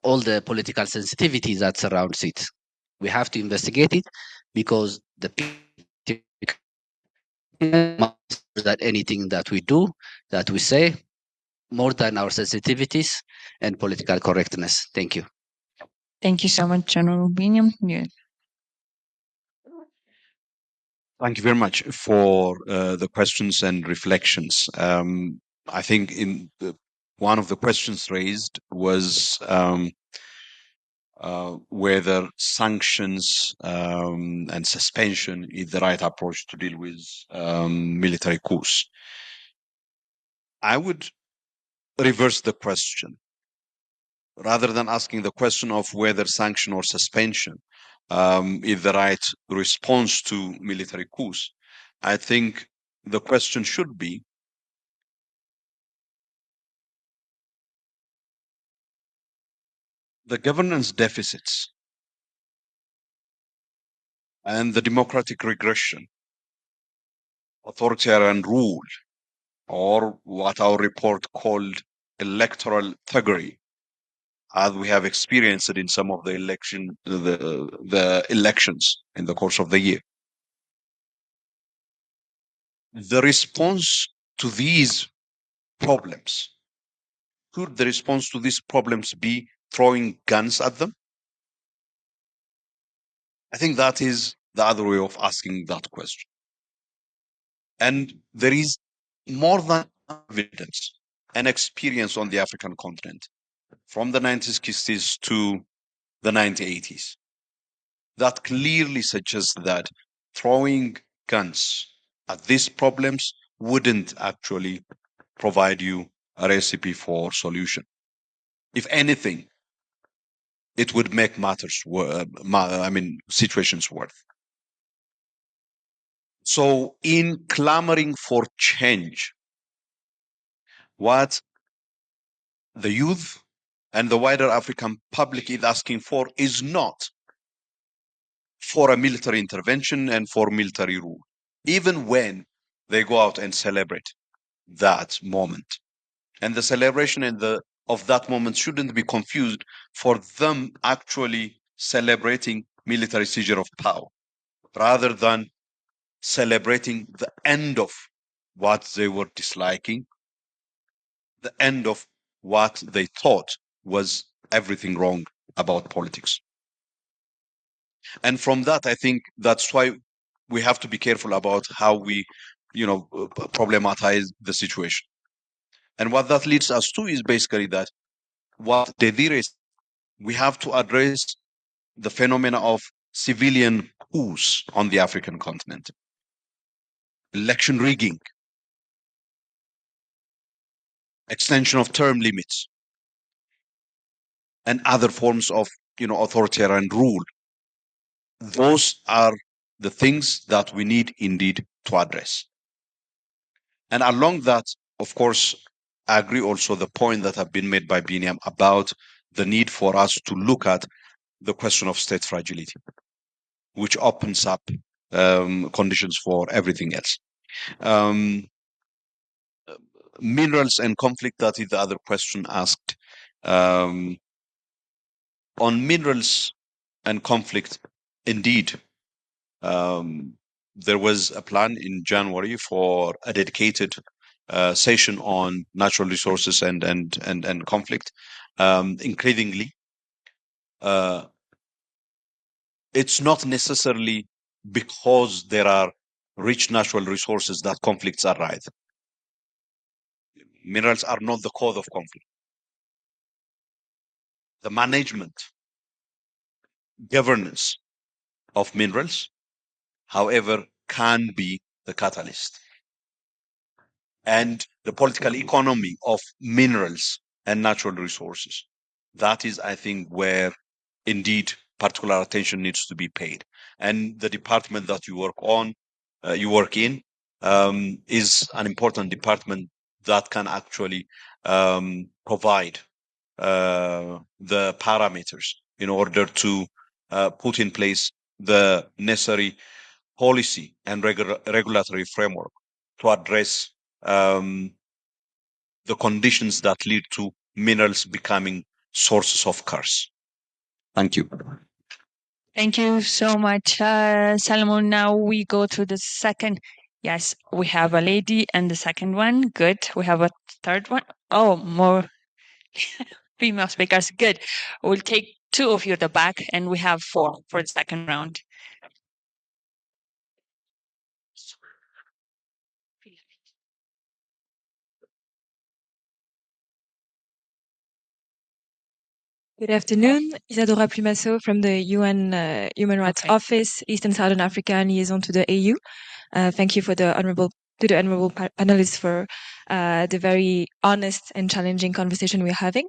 all the political sensitivity that surrounds it. We have to investigate it, because the that anything that we do, that we say, more than our sensitivities and political correctness. Thank you. Thank you so much, General Biniam. Yeah. Thank you very much for the questions and reflections. I think one of the questions raised was whether sanctions and suspension is the right approach to deal with military coups. I would reverse the question. Rather than asking the question of whether sanction or suspension is the right response to military coups, I think the question should be, the governance deficits and the democratic regression, authoritarian rule, or what our report called electoral thuggery, as we have experienced it in some of the elections in the course of the year. The response to these problems, should the response to these problems be throwing guns at them? I think that is the other way of asking that question. And there is more than evidence and experience on the African continent from the 1960s to the 1980s that clearly suggests that throwing guns at these problems wouldn't actually provide you a recipe for solution. If anything, it would make situations worse. So in clamoring for change, what the youth and the wider African public is asking for is not for a military intervention and for military rule, even when they go out and celebrate that moment. And the celebration of that moment shouldn't be confused for them actually celebrating military seizure of power, rather than celebrating the end of what they were disliking, the end of what they thought was everything wrong about politics. And from that, I think that's why we have to be careful about how we, problematize the situation. And what that leads us to is basically that what Dedire is, we have to address the phenomena of civilian coups on the African continent, election rigging, extension of term limits, and other forms of authoritarian rule. Those are the things that we need indeed to address. And along that, of course, I agree also the point that have been made by Biniam about the need for us to look at the question of state fragility, which opens up conditions for everything else. Minerals and conflict, that is the other question asked. On minerals and conflict, indeed, there was a plan in January for a dedicated session on natural resources and conflict. Increasingly, it's not necessarily because there are rich natural resources that conflicts arise. Minerals are not the cause of conflict. The management, governance of minerals, however, can be the catalyst. And the political economy of minerals and natural resources. That is, I think, where indeed particular attention needs to be paid. And the department that you work in, is an important department that can actually provide the parameters in order to put in place the necessary policy and regulatory framework to address the conditions that lead to minerals becoming sources of curse. Thank you. Thank you so much, Salomon. Now we go to the second. Yes, we have a lady and the second one. Good. We have a third one. Oh, more female speakers. Good. We'll take two of you at the back, and we have four for the second round. Good afternoon. Isadora Plumasso from the UN Human Rights Office, East and Southern Africa, and liaison to the AU. Thank you to the honorable panelists for the very honest and challenging conversation we're having.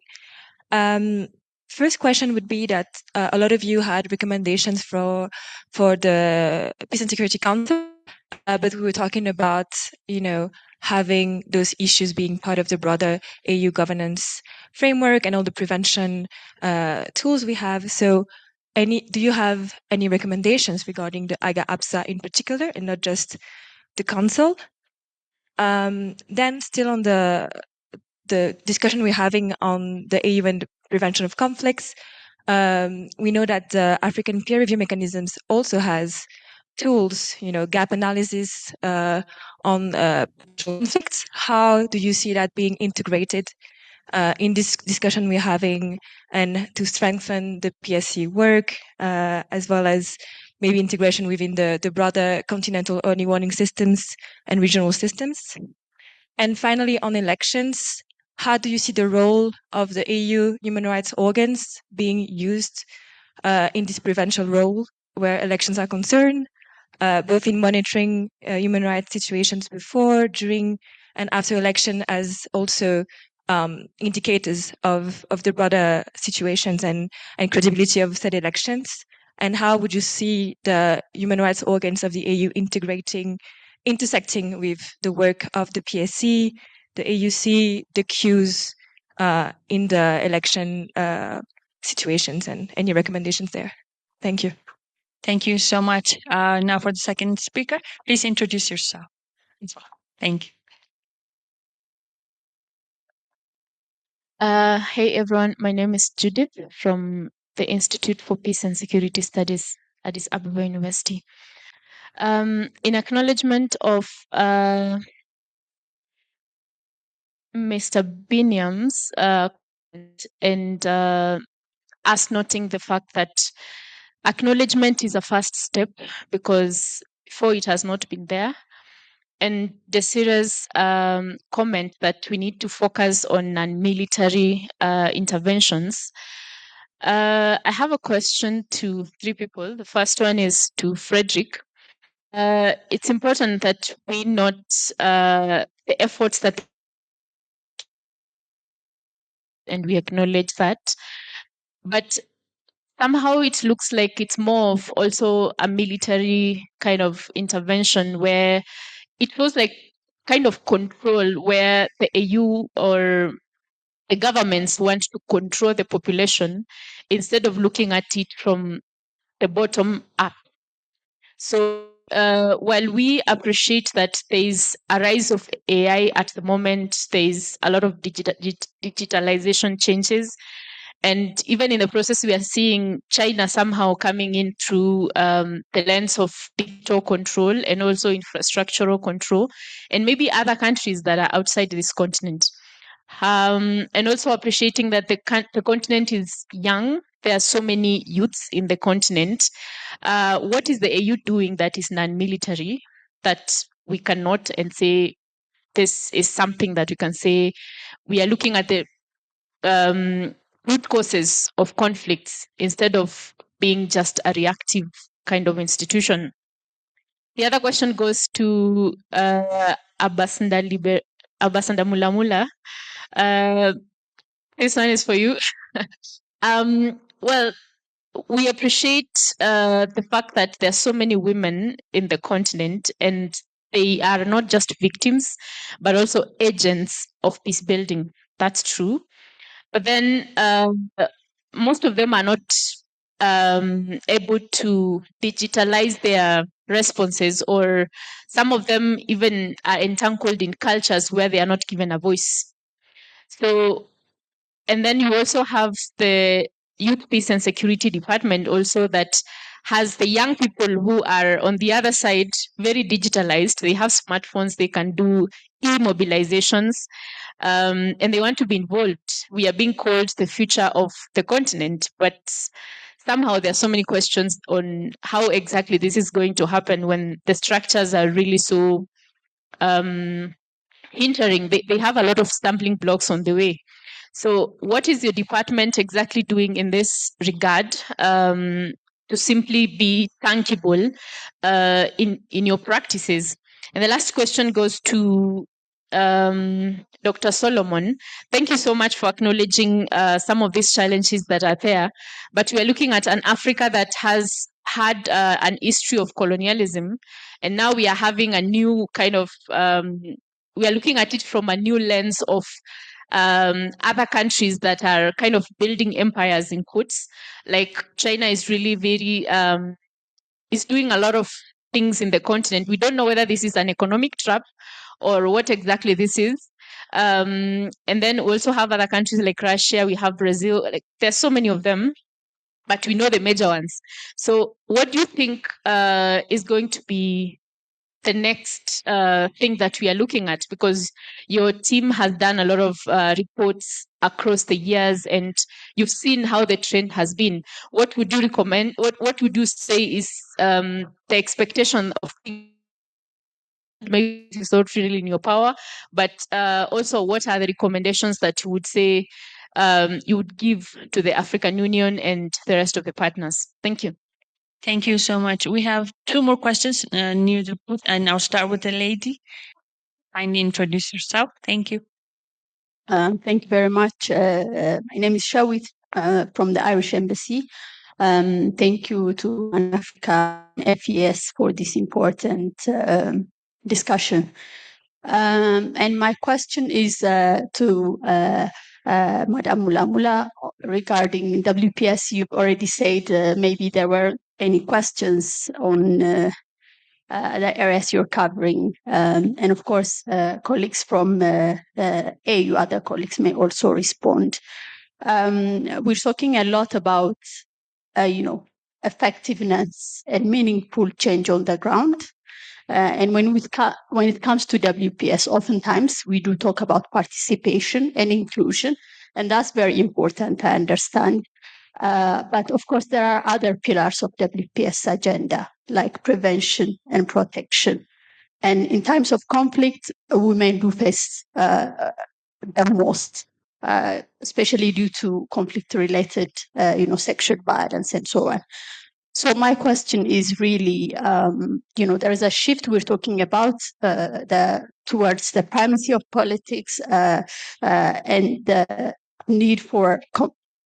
First question would be that a lot of you had recommendations for the Peace and Security Council, but we were talking about, having those issues being part of the broader AU governance framework and all the prevention tools we have. So do you have any recommendations regarding the AGA-APSA in particular and not just the council? Then still on the discussion we're having on the AU and the prevention of conflicts, we know that the African peer review mechanisms also has tools, gap analysis on conflicts. How do you see that being integrated in this discussion we're having and to strengthen the PSC work, as well as maybe integration within the broader continental early warning systems and regional systems? And finally, on elections, how do you see the role of the AU human rights organs being used in this prevention role where elections are concerned, both in monitoring human rights situations before, during, and after election, as also indicators of the broader situations and credibility of said elections? And how would you see the human rights organs of the AU intersecting with the work of the PSC, the AUC, the Qs in the election situations, and any recommendations there? Thank you. Thank you so much. Now for the second speaker, please introduce yourself as well. Thank you. Hey everyone, my name is Judith from the Institute for Peace and Security Studies, Addis Ababa University. In acknowledgement of Mr. Biniam's and us noting the fact that acknowledgement is a first step because before it has not been there, and the serious comment that we need to focus on non-military interventions. I have a question to three people. The first one is to Frederick. It's important that we note the efforts that, and we acknowledge that, but somehow it looks like it's more of also a military kind of intervention where it feels like kind of control, where the AU or the governments want to control the population instead of looking at it from the bottom up. So while we appreciate that there is a rise of AI at the moment, there is a lot of digitalization changes. And even in the process, we are seeing China somehow coming in through the lens of digital control and also infrastructural control, and maybe other countries that are outside this continent. And also appreciating that the continent is young. There are so many youths in the continent. What is the AU doing that is non-military that we cannot and say this is something that we can say we are looking at the root causes of conflicts instead of being just a reactive kind of institution? The other question goes to Abasanda Mulamula. This one is for you. Well, we appreciate the fact that there are so many women in the continent, and they are not just victims, but also agents of peace building. That's true. But then most of them are not able to digitalize their responses, or some of them even are entangled in cultures where they are not given a voice. So, and then you also have the Youth Peace and Security Department also that has the young people who are on the other side very digitalized. They have smartphones, they can do e-mobilizations, and they want to be involved. We are being called the future of the continent, but somehow there are so many questions on how exactly this is going to happen when the structures are really so hindering. They have a lot of stumbling blocks on the way. So, what is your department exactly doing in this regard to simply be tangible in your practices? And the last question goes to Dr. Solomon. Thank you so much for acknowledging some of these challenges that are there. But we are looking at an Africa that has had an history of colonialism, and now we are having a new kind of we are looking at it from a new lens of other countries that are kind of building empires in quotes. Like China is really very is doing a lot of things in the continent. We don't know whether this is an economic trap or what exactly this is. And then we also have other countries like Russia, we have Brazil, like there's so many of them, but we know the major ones. So what do you think is going to be the next thing that we are looking at? Because your team has done a lot of reports across the years and you've seen how the trend has been. What would you recommend? What would you say is the expectation of things? Maybe it's not really in your power, but also what are the recommendations that you would say you would give to the African Union and the rest of the partners? Thank you. Thank you so much. We have two more questions near the booth, and I'll start with the lady. Kindly introduce yourself. Thank you. Thank you very much. My name is Shawit from the Irish Embassy. Thank you to Africa FES for this important discussion. And my question is to Madame Mulamula regarding WPS. You've already said maybe there were any questions on the areas you're covering. And of course, colleagues from AU, other colleagues may also respond. We're talking a lot about, effectiveness and meaningful change on the ground. And when it comes to WPS, oftentimes we do talk about participation and inclusion, and that's very important to understand. But of course, there are other pillars of WPS agenda, like prevention and protection. And in times of conflict, women do face the most, especially due to conflict-related, sexual violence and so on. So my question is really, there is a shift we're talking about towards the primacy of politics and the need for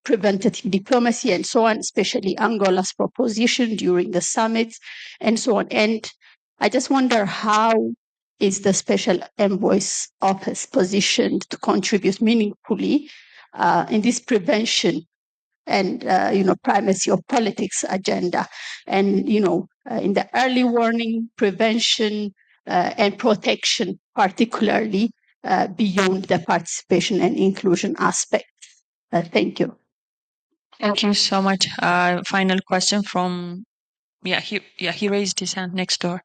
preventative diplomacy and so on, especially Angola's proposition during the summit and so on. And I just wonder, how is the Special Envoy's office positioned to contribute meaningfully in this prevention and primacy of politics agenda, and in the early warning, prevention and protection, particularly beyond the participation and inclusion aspect. Thank you. Thank you so much. Final question from he raised his hand next door.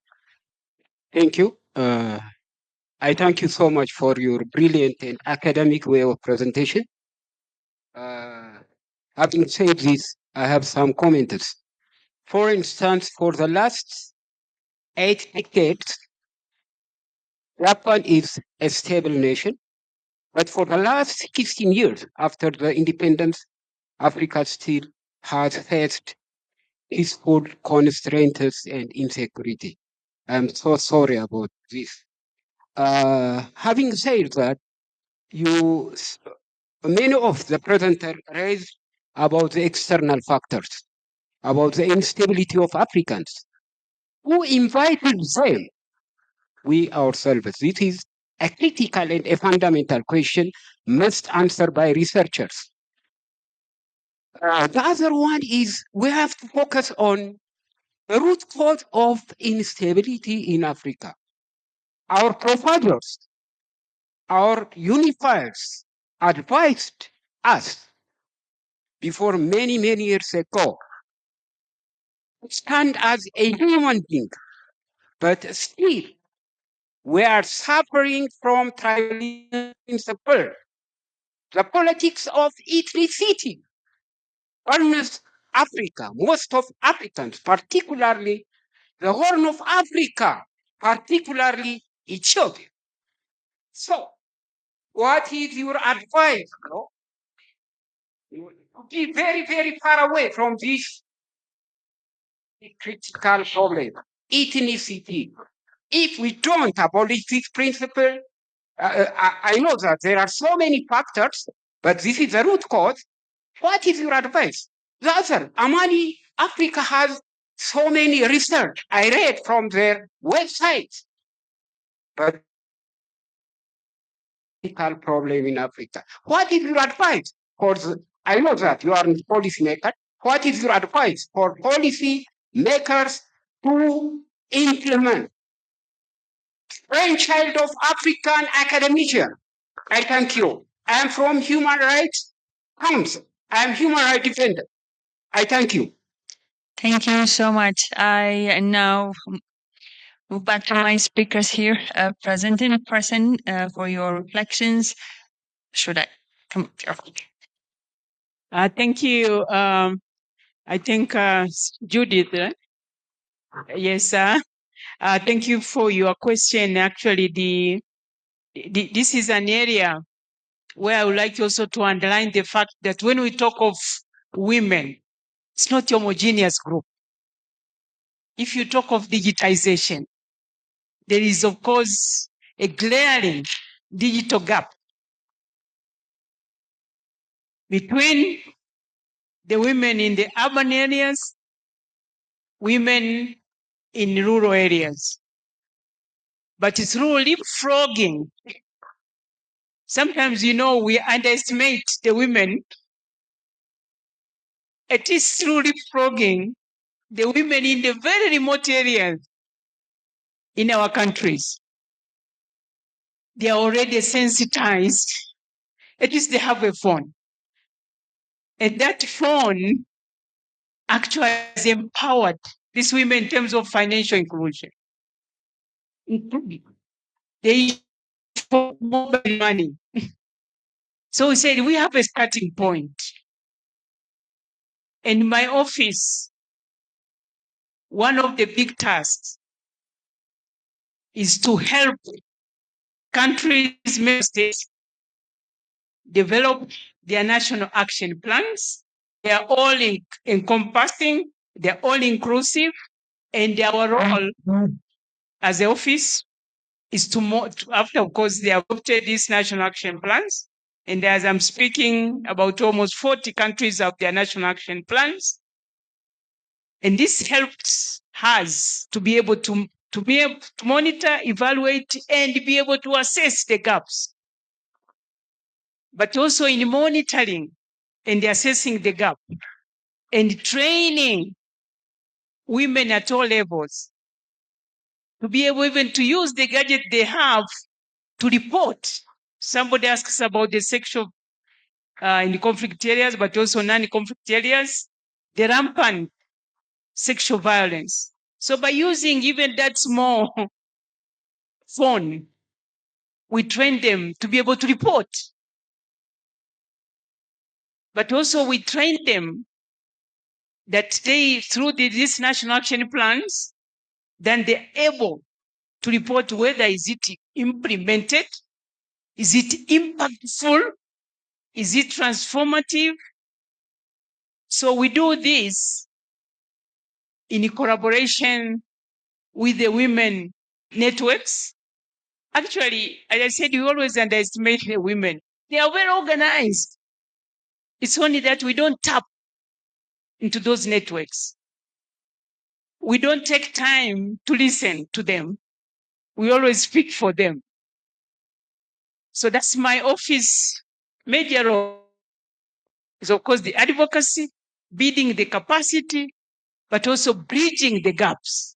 Thank you. I thank you so much for your brilliant and academic way of presentation. Having said this, I have some comments. For instance, for the last 8 decades, Japan is a stable nation, but for the last 16 years after the independence, Africa still has faced peaceful constraints and insecurity. I'm so sorry about this. Having said that, many of the presenters raised about the external factors, about the instability of Africans. Who invited them? We ourselves. This is a critical and a fundamental question must answer by researchers. The other one is we have to focus on the root cause of instability in Africa. Our providers, our unifiers advised us before many, many years ago to stand as a human being, but still we are suffering from tribalism principle. The politics of ethnicity burns Africa, most of Africans, particularly the Horn of Africa, particularly Ethiopia. So, what is your advice, bro? be very, very far away from this critical problem, ethnicity. If we don't abolish this principle, I know that there are so many factors, but this is the root cause. What is your advice? The other, Amani, Africa has so many research I read from their website, but problem in Africa. What is your advice for I know that you are a policy maker. What is your advice for policy makers to implement brainchild of African academician? I thank you. I am from Human Rights Council. I am human rights defender. I thank you. Thank you so much. I now move back to my speakers here, present in person, for your reflections. Should I come? Thank you. I think Judith. Yes, sir. Thank you for your question. Actually, this is an area where I would like also to underline the fact that when we talk of women, it's not a homogeneous group. If you talk of digitization, there is, of course, a glaring digital gap between the women in the urban areas, women in rural areas. But through leapfrogging, sometimes, we underestimate the women. It is through leapfrogging the women in the very remote areas in our countries. They are already sensitized. At least they have a phone. And that phone actually has empowered these women in terms of financial inclusion. They for mobile money. So we said we have a starting point. In my office, one of the big tasks is to help countries, member states, develop their national action plans. They are all encompassing, they're all inclusive, and our role as the office is to after, of course, they adopted these national action plans. And as I'm speaking, about almost 40 countries have their national action plans. And this helps us to be able to monitor, evaluate, and be able to assess the gaps. But also in monitoring and assessing the gap and training women at all levels to be able even to use the gadget they have to report. Somebody asks about the sexual in the conflict areas, but also non-conflict areas, the rampant sexual violence. So by using even that small phone, we train them to be able to report. But also we train them that they, through these national action plans, then they're able to report whether is it implemented, is it impactful, is it transformative. So we do this in collaboration with the women networks. Actually, as I said, we always underestimate the women. They are well organized. It's only that we don't tap into those networks. We don't take time to listen to them. We always speak for them. So that's my office major role. Is of course the advocacy, building the capacity, but also bridging the gaps.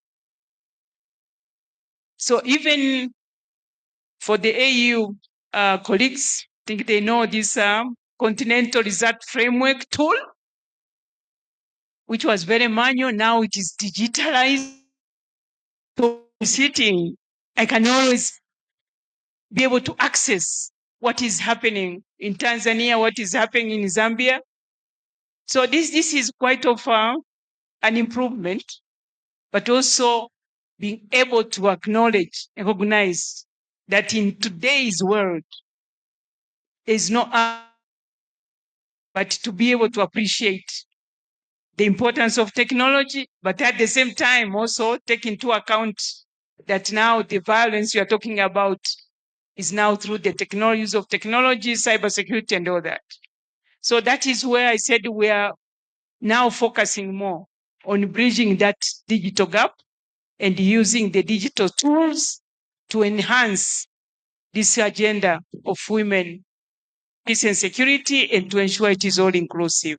So even for the AU colleagues, I think they know this continental result framework tool, which was very manual. Now it is digitalized. So sitting, I can always be able to access what is happening in Tanzania, what is happening in Zambia. So this is quite of an improvement, but also being able to acknowledge and recognize that in today's world, there's no but to be able to appreciate the importance of technology, but at the same time also take into account that now the violence you are talking about is now through the use of technology, cybersecurity, and all that. So that is where I said we are now focusing more on bridging that digital gap and using the digital tools to enhance this agenda of women, peace and security, and to ensure it is all inclusive.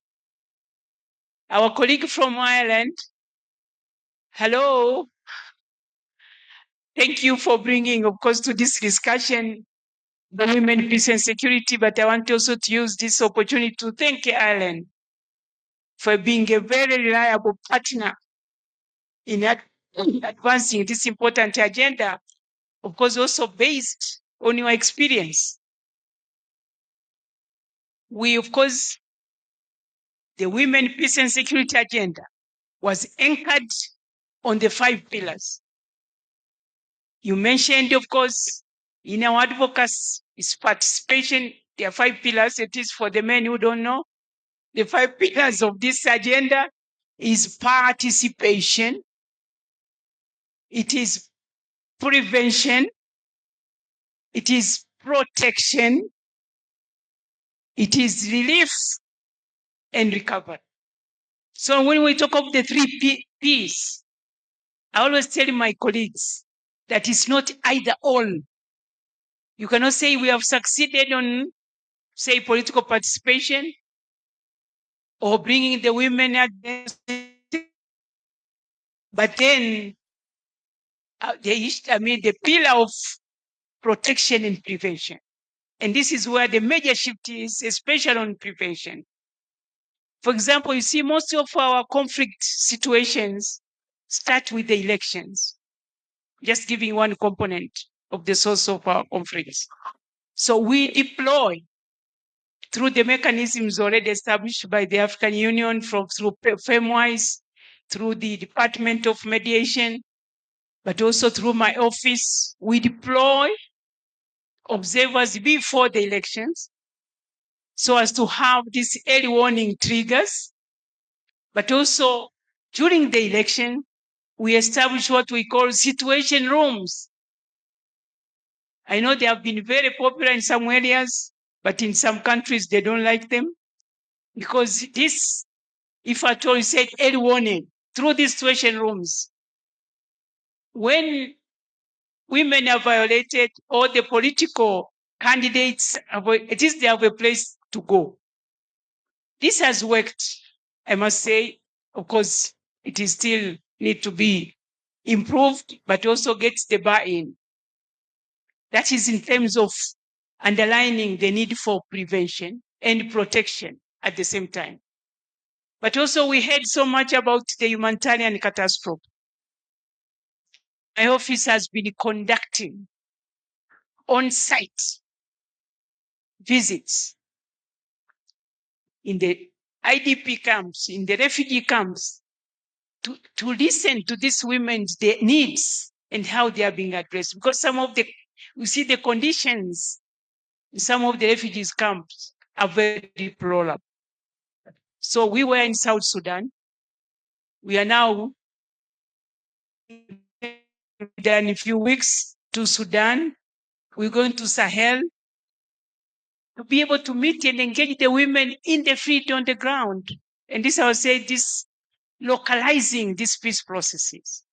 Our colleague from Ireland, hello. Thank you for bringing, of course, to this discussion the women, peace and security, but I want also to use this opportunity to thank Ireland for being a very reliable partner in advancing this important agenda, of course, also based on your experience. We, of course, the women, peace and security agenda was anchored on the 5 pillars. You mentioned, of course, in our advocacy is participation. There are 5 pillars. It is for the men who don't know. The 5 pillars of this agenda is participation, it is prevention, it is protection, it is relief, and recovery. So when we talk of the 3 P's, I always tell my colleagues that it's not either or. You cannot say we have succeeded on, say, political participation or bringing the women against, but then the pillar of protection and prevention. And this is where the major shift is, especially on prevention. For example, you see most of our conflict situations start with the elections, just giving one component of the source of our conflicts. So we deploy through the mechanisms already established by the African Union, through FEMWISE, through the Department of Mediation, but also through my office, we deploy observers before the elections so as to have these early warning triggers. But also during the election, we establish what we call situation rooms. I know they have been very popular in some areas, but in some countries they don't like them because this, if at all you said early warning through these situation rooms, when women are violated or the political candidates, at least they have a place to go. This has worked, I must say. Of course, it is still need to be improved, but also gets the buy-in. That is in terms of underlining the need for prevention and protection at the same time. But also we heard so much about the humanitarian catastrophe. My office has been conducting on-site visits in the IDP camps, in the refugee camps, to listen to these women's their needs and how they are being addressed. Because we see the conditions in some of the refugees camps are very deplorable. So we were in South Sudan. We are now in a few weeks to Sudan. We're going to Sahel to be able to meet and engage the women in the field on the ground. And this, I would say, this localizing these peace processes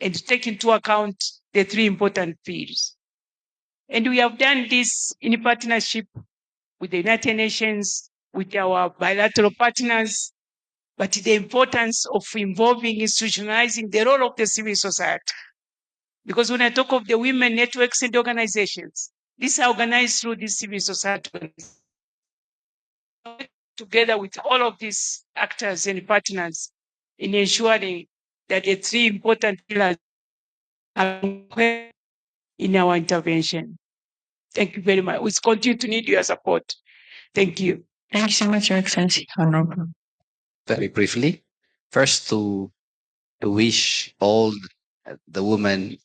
and to take into account the 3 important fields. And we have done this in partnership with the United Nations, with our bilateral partners, but the importance of involving, institutionalizing the role of the civil society. Because when I talk of the women networks and organizations, these are organized through the civil society. Together with all of these actors and partners in ensuring that the 3 important pillars are in our intervention. Thank you very much. We continue to need your support. Thank you. Thank you so much, Your Excellency. Honorable. Very briefly, first to wish all the women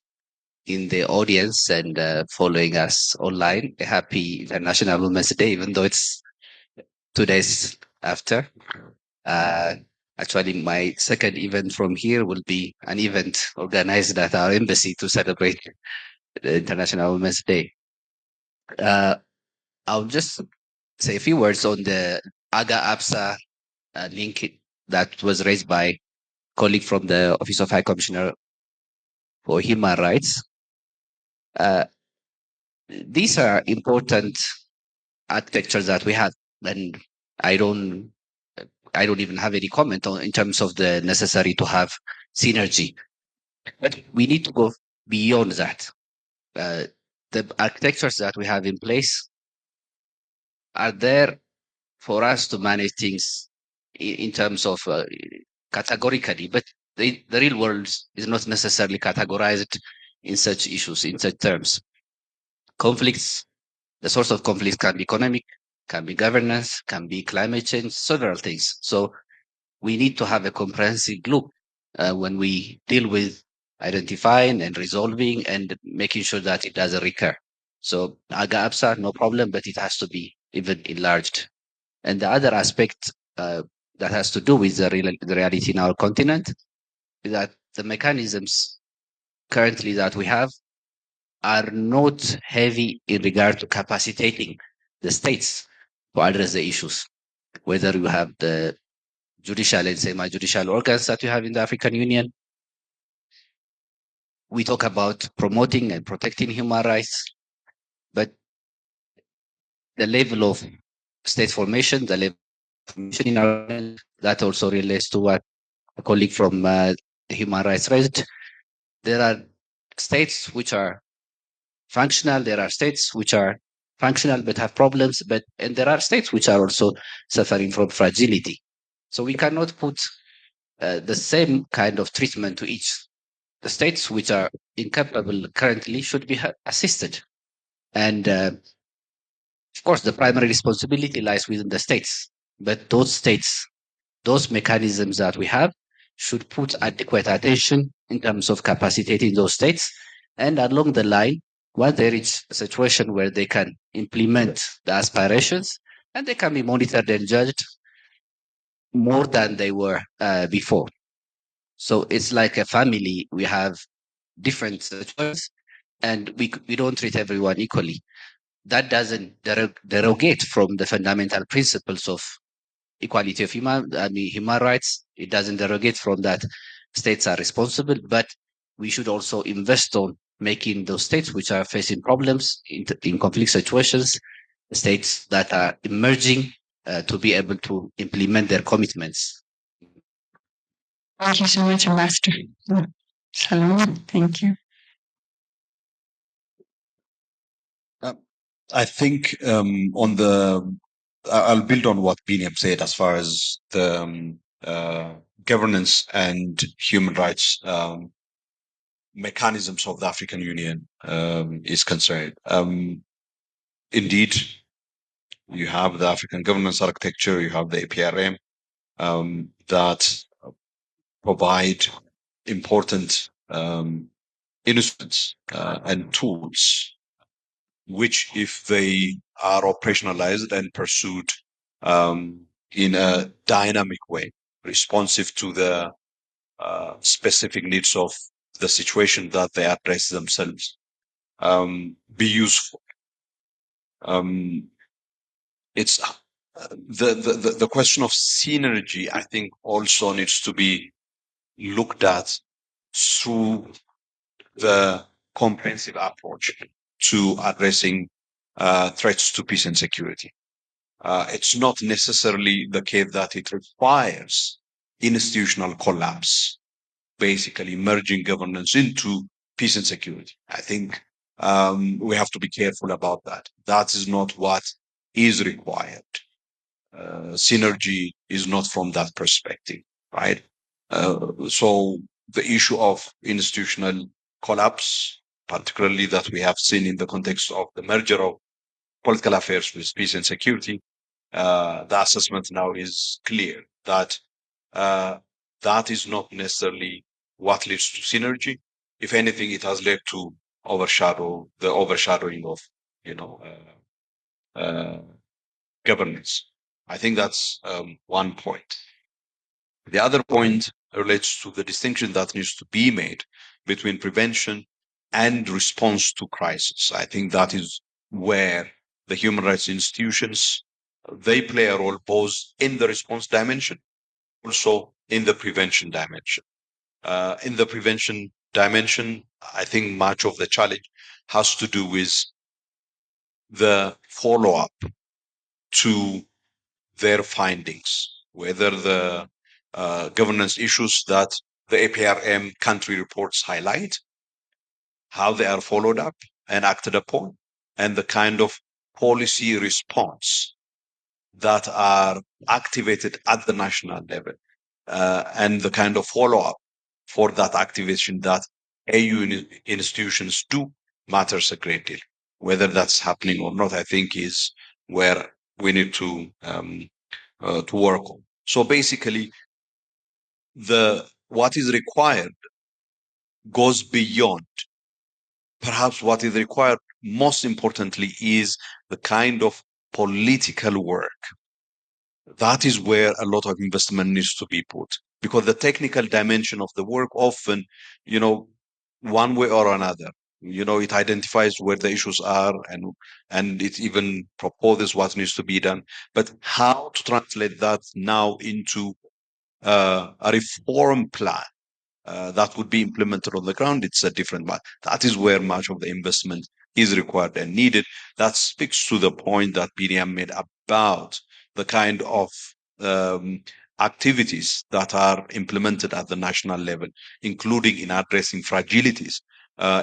in the audience and following us online a happy International Women's Day, even though it's 2 days after. Actually, my second event from here will be an event organized at our embassy to celebrate the International Women's Day. I'll just say a few words on the AGA-APSA link that was raised by a colleague from the Office of High Commissioner for Human Rights. These are important architectures that we have, and I don't even have any comment on in terms of the necessary to have synergy. But we need to go beyond that. The architectures that we have in place are there for us to manage things in terms of categorically, but the real world is not necessarily categorized in such issues, in such terms. Conflicts, the source of conflicts can be economic, can be governance, can be climate change, several things. So we need to have a comprehensive look when we deal with identifying and resolving and making sure that it doesn't recur. So AGA-APSA, no problem, but it has to be even enlarged. And the other aspect that has to do with the reality in our continent is that the mechanisms currently that we have are not heavy in regard to capacitating the states to address the issues, whether you have the judicial and semi-judicial organs that you have in the African Union. We talk about promoting and protecting human rights, but the level of state formation, the level of formation in our government, that also relates to what a colleague from human rights raised. There are states which are functional. There are states which are functional but have problems, and there are states which are also suffering from fragility. So we cannot put the same kind of treatment to each. The states which are incapable currently should be assisted. And of course, the primary responsibility lies within the states. But those states, those mechanisms that we have should put adequate attention in terms of capacitating those states. And along the line, once they reach a situation where they can implement the aspirations and they can be monitored and judged more than they were before. So it's like a family. We have different situations and we don't treat everyone equally. That doesn't derogate from the fundamental principles of equality of human rights. It doesn't derogate from that. States are responsible, but we should also invest on making those states which are facing problems in conflict situations, states that are emerging to be able to implement their commitments. Thank you so much, Ambassador. Salomon, thank you. I think I'll build on what Biniam said as far as the governance and human rights mechanisms of the African Union is concerned. Indeed, you have the African governance architecture, you have the APRM that provide important instruments and tools which, if they are operationalized and pursued in a dynamic way, responsive to the specific needs of the situation that they address themselves, be useful. It's the question of synergy, I think, also needs to be looked at through the comprehensive approach to addressing threats to peace and security. It's not necessarily the case that it requires institutional collapse, basically merging governance into peace and security. I think we have to be careful about that. That is not what is required. Synergy is not from that perspective, right? So the issue of institutional collapse, particularly that we have seen in the context of the merger of political affairs with peace and security, the assessment now is clear that that is not necessarily what leads to synergy. If anything, it has led to overshadowing of governance. I think that's one point. The other point relates to the distinction that needs to be made between prevention and response to crisis. I think that is where the human rights institutions, they play a role both in the response dimension, also in the prevention dimension. In the prevention dimension, I think much of the challenge has to do with the follow-up to their findings, whether the governance issues that the APRM country reports highlight, how they are followed up and acted upon, and the kind of policy response that are activated at the national level, and the kind of follow-up for that activation that AU institutions do matters a great deal. Whether that's happening or not, I think is where we need to work on. So basically, what is required goes beyond. Perhaps what is required most importantly is the kind of political work. That is where a lot of investment needs to be put, because the technical dimension of the work often, one way or another, it identifies where the issues are, and it even proposes what needs to be done. But how to translate that now into a reform plan that would be implemented on the ground, it's a different matter. That is where much of the investment is required and needed. That speaks to the point that Biniam made about the kind of activities that are implemented at the national level, including in addressing fragilities,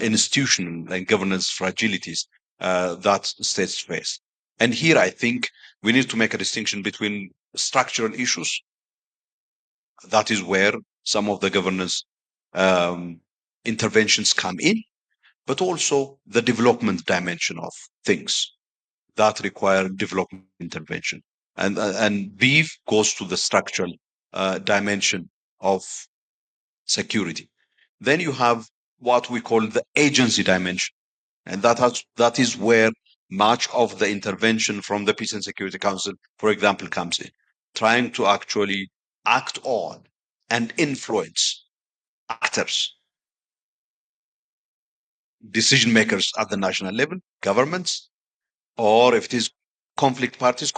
institutional and governance fragilities that states face. And here I think we need to make a distinction between structural issues. That is where some of the governance interventions come in, but also the development dimension of things that require development intervention. And BEEF goes to the structural dimension of security. Then you have what we call the agency dimension. And that is where much of the intervention from the Peace and Security Council, for example, comes in, trying to actually act on and influence actors, decision makers at the national level, governments, or if it is conflict parties,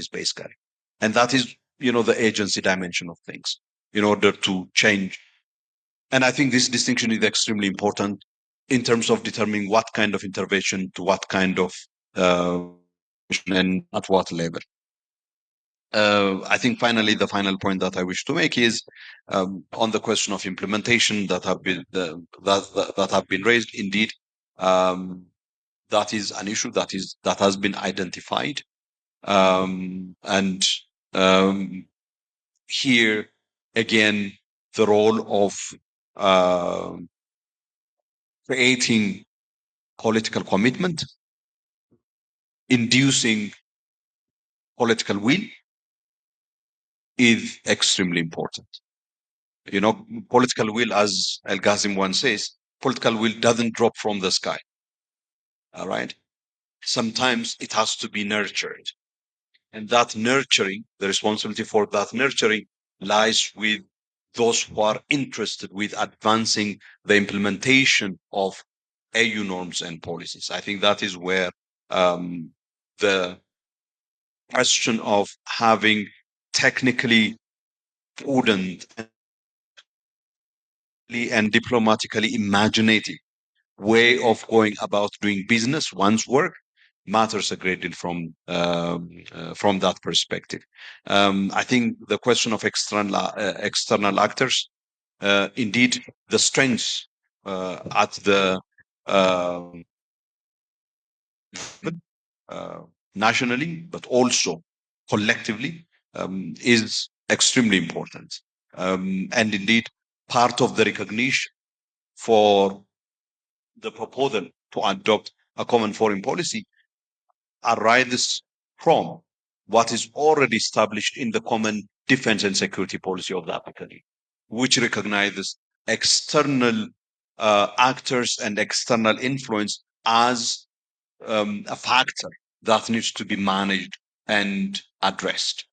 basically. And that is, the agency dimension of things in order to change. And I think this distinction is extremely important in terms of determining what kind of intervention to what kind of and at what level. I think finally, the final point that I wish to make is on the question of implementation that have been that have been raised. Indeed, that is an issue that has been identified, and here again, the role of creating political commitment, inducing political will is extremely important. Political will, as El Ghazim once says, political will doesn't drop from the sky. All right. Sometimes it has to be nurtured. And that nurturing, the responsibility for that nurturing lies with those who are interested with advancing the implementation of AU norms and policies. I think that is where the question of having technically prudent and diplomatically imaginative way of going about doing business, one's work, matters a great deal from that perspective. I think the question of external actors, indeed, the strengths at the nationally, but also collectively, is extremely important. And indeed, part of the recognition for the proposal to adopt a common foreign policy arises from what is already established in the common defense and security policy of the African Union, which recognizes external actors and external influence as a factor that needs to be managed and addressed.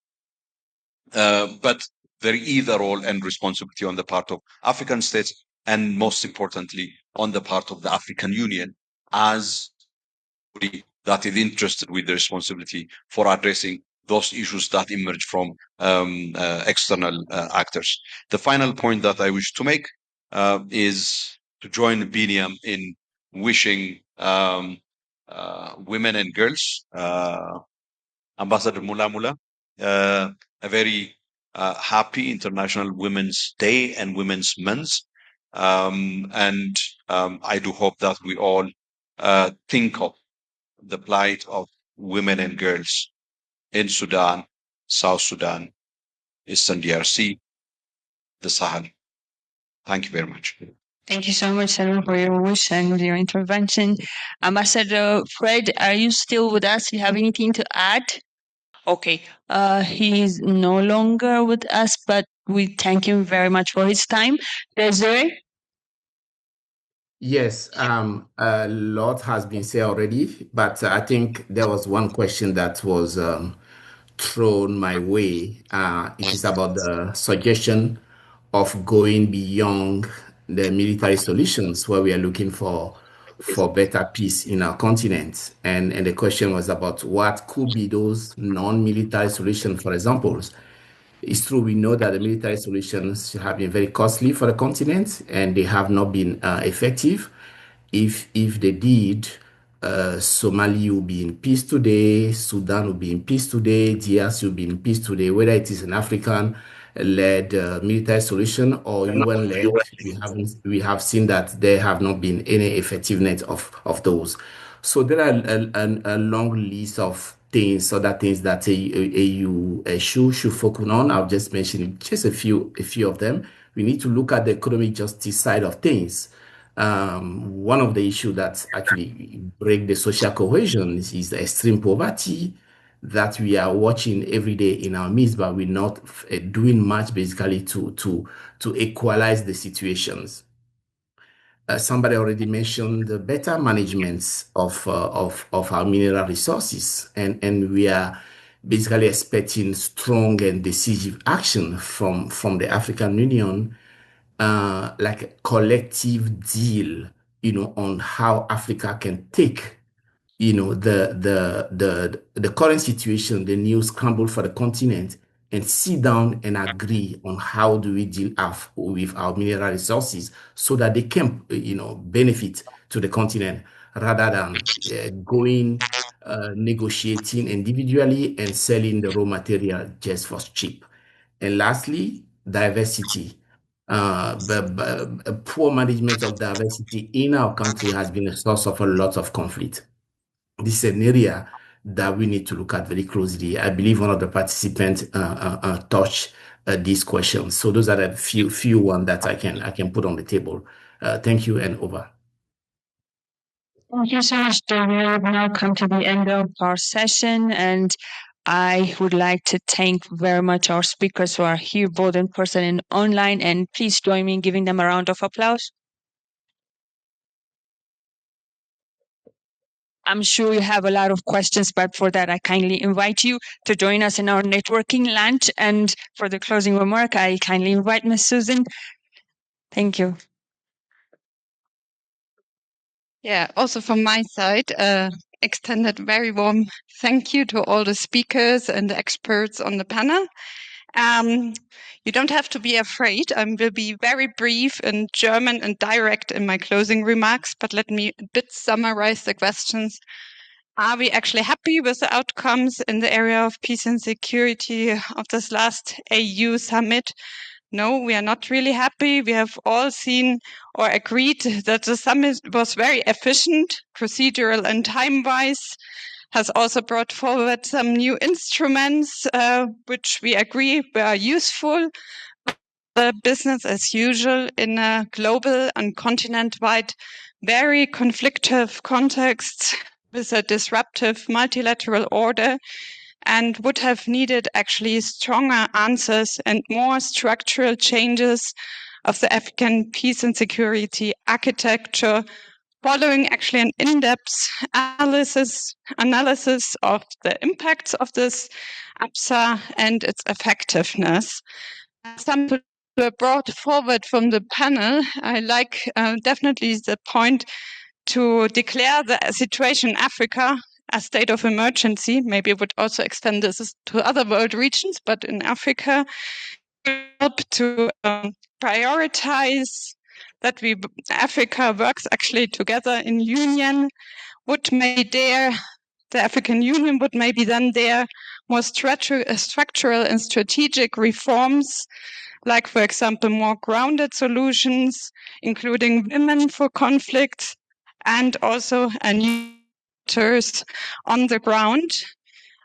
But there is a role and responsibility on the part of African states, and most importantly, on the part of the African Union as body that is interested with the responsibility for addressing those issues that emerge from external actors. The final point that I wish to make is to join Biniam in wishing women and girls, Ambassador Mula, a very happy International Women's Day and Women's Month. And I do hope that we all think of the plight of women and girls in Sudan, South Sudan, Eastern DRC, the Sahel. Thank you very much. Thank you so much, Senator, for your wish and your intervention. Ambassador Fred, are you still with us? Do you have anything to add? Okay, he's no longer with us, but we thank him very much for his time. Desiree? Yes, a lot has been said already, but I think there was one question that was thrown my way. It is about the suggestion of going beyond the military solutions where we are looking for better peace in our continent. And the question was about what could be those non-military solutions, for example. It's true, we know that the military solutions have been very costly for the continent and they have not been effective. If they did, Somalia will be in peace today, Sudan will be in peace today, DRC will be in peace today, whether it is an African-led military solution or UN-led. We have seen that there have not been any effectiveness of those. So there are a long list of things, other things that AU should focus on. I've just mentioned just a few of them. We need to look at the economic justice side of things. One of the issues that actually break the social cohesion is the extreme poverty that we are watching every day in our midst, but we're not doing much basically to equalize the situations. Somebody already mentioned the better management of our mineral resources, and we are basically expecting strong and decisive action from the African Union, like a collective deal, on how Africa can take, the current situation, the new scramble for the continent, and sit down and agree on how do we deal with our mineral resources so that they can, benefit to the continent rather than going negotiating individually and selling the raw material just for cheap. And lastly, diversity. Poor management of diversity in our country has been a source of a lot of conflict. This is an area that we need to look at very closely. I believe one of the participants touched these questions. So those are the few ones that I can put on the table. Thank you, and over. Thank you so much, David. We have now come to the end of our session, and I would like to thank very much our speakers who are here, both in person and online, and please join me in giving them a round of applause. I'm sure you have a lot of questions, but for that, I kindly invite you to join us in our networking lunch. And for the closing remark, I kindly invite Ms. Susan. Thank you. Yeah, also from my side, extended very warm thank you to all the speakers and the experts on the panel. You don't have to be afraid. I will be very brief in German and direct in my closing remarks, but let me a bit summarize the questions. Are we actually happy with the outcomes in the area of peace and security of this last AU summit? No, we are not really happy. We have all seen or agreed that the summit was very efficient, procedural and time-wise, has also brought forward some new instruments, which we agree were useful. The business as usual in a global and continent-wide, very conflictive context with a disruptive multilateral order, and would have needed actually stronger answers and more structural changes of the African peace and security architecture following actually an in-depth analysis of the impacts of this APSA and its effectiveness. Some were brought forward from the panel. I like definitely the point to declare the situation in Africa a state of emergency. Maybe it would also extend this to other world regions, but in Africa, help to prioritize that Africa works actually together in union, the African Union would maybe then dare more structural and strategic reforms, like, for example, more grounded solutions, including women for conflicts, and also new actors on the ground.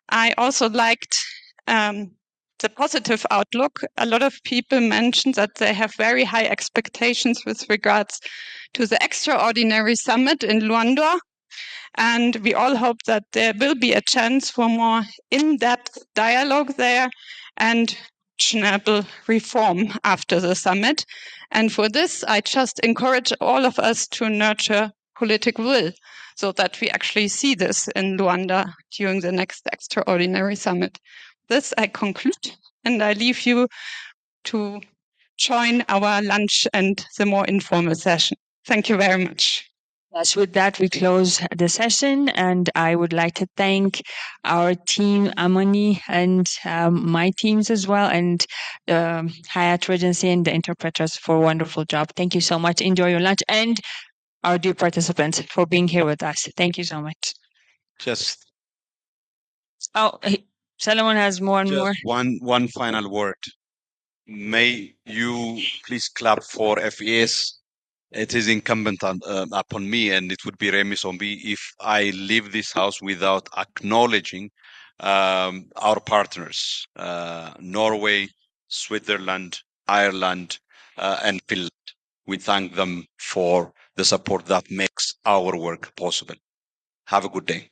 I also liked the positive outlook. A lot of people mentioned that they have very high expectations with regards to the extraordinary summit in Luanda. And we all hope that there will be a chance for more in-depth dialogue there and actionable reform after the summit. And for this, I just encourage all of us to nurture political will so that we actually see this in Luanda during the next extraordinary summit. This I conclude, and I leave you to join our lunch and the more informal session. Thank you very much. Yes, with that, we close the session, and I would like to thank our team, Amani, and my teams as well, and Hyatt, Regency, and the interpreters for a wonderful job. Thank you so much. Enjoy your lunch, and our dear participants for being here with us. Thank you so much. Solomon has more and more. One final word. May you please clap for FES. It is incumbent upon me, and it would be remiss on me if I leave this house without acknowledging our partners, Norway, Switzerland, Ireland, and Finland. We thank them for the support that makes our work possible. Have a good day.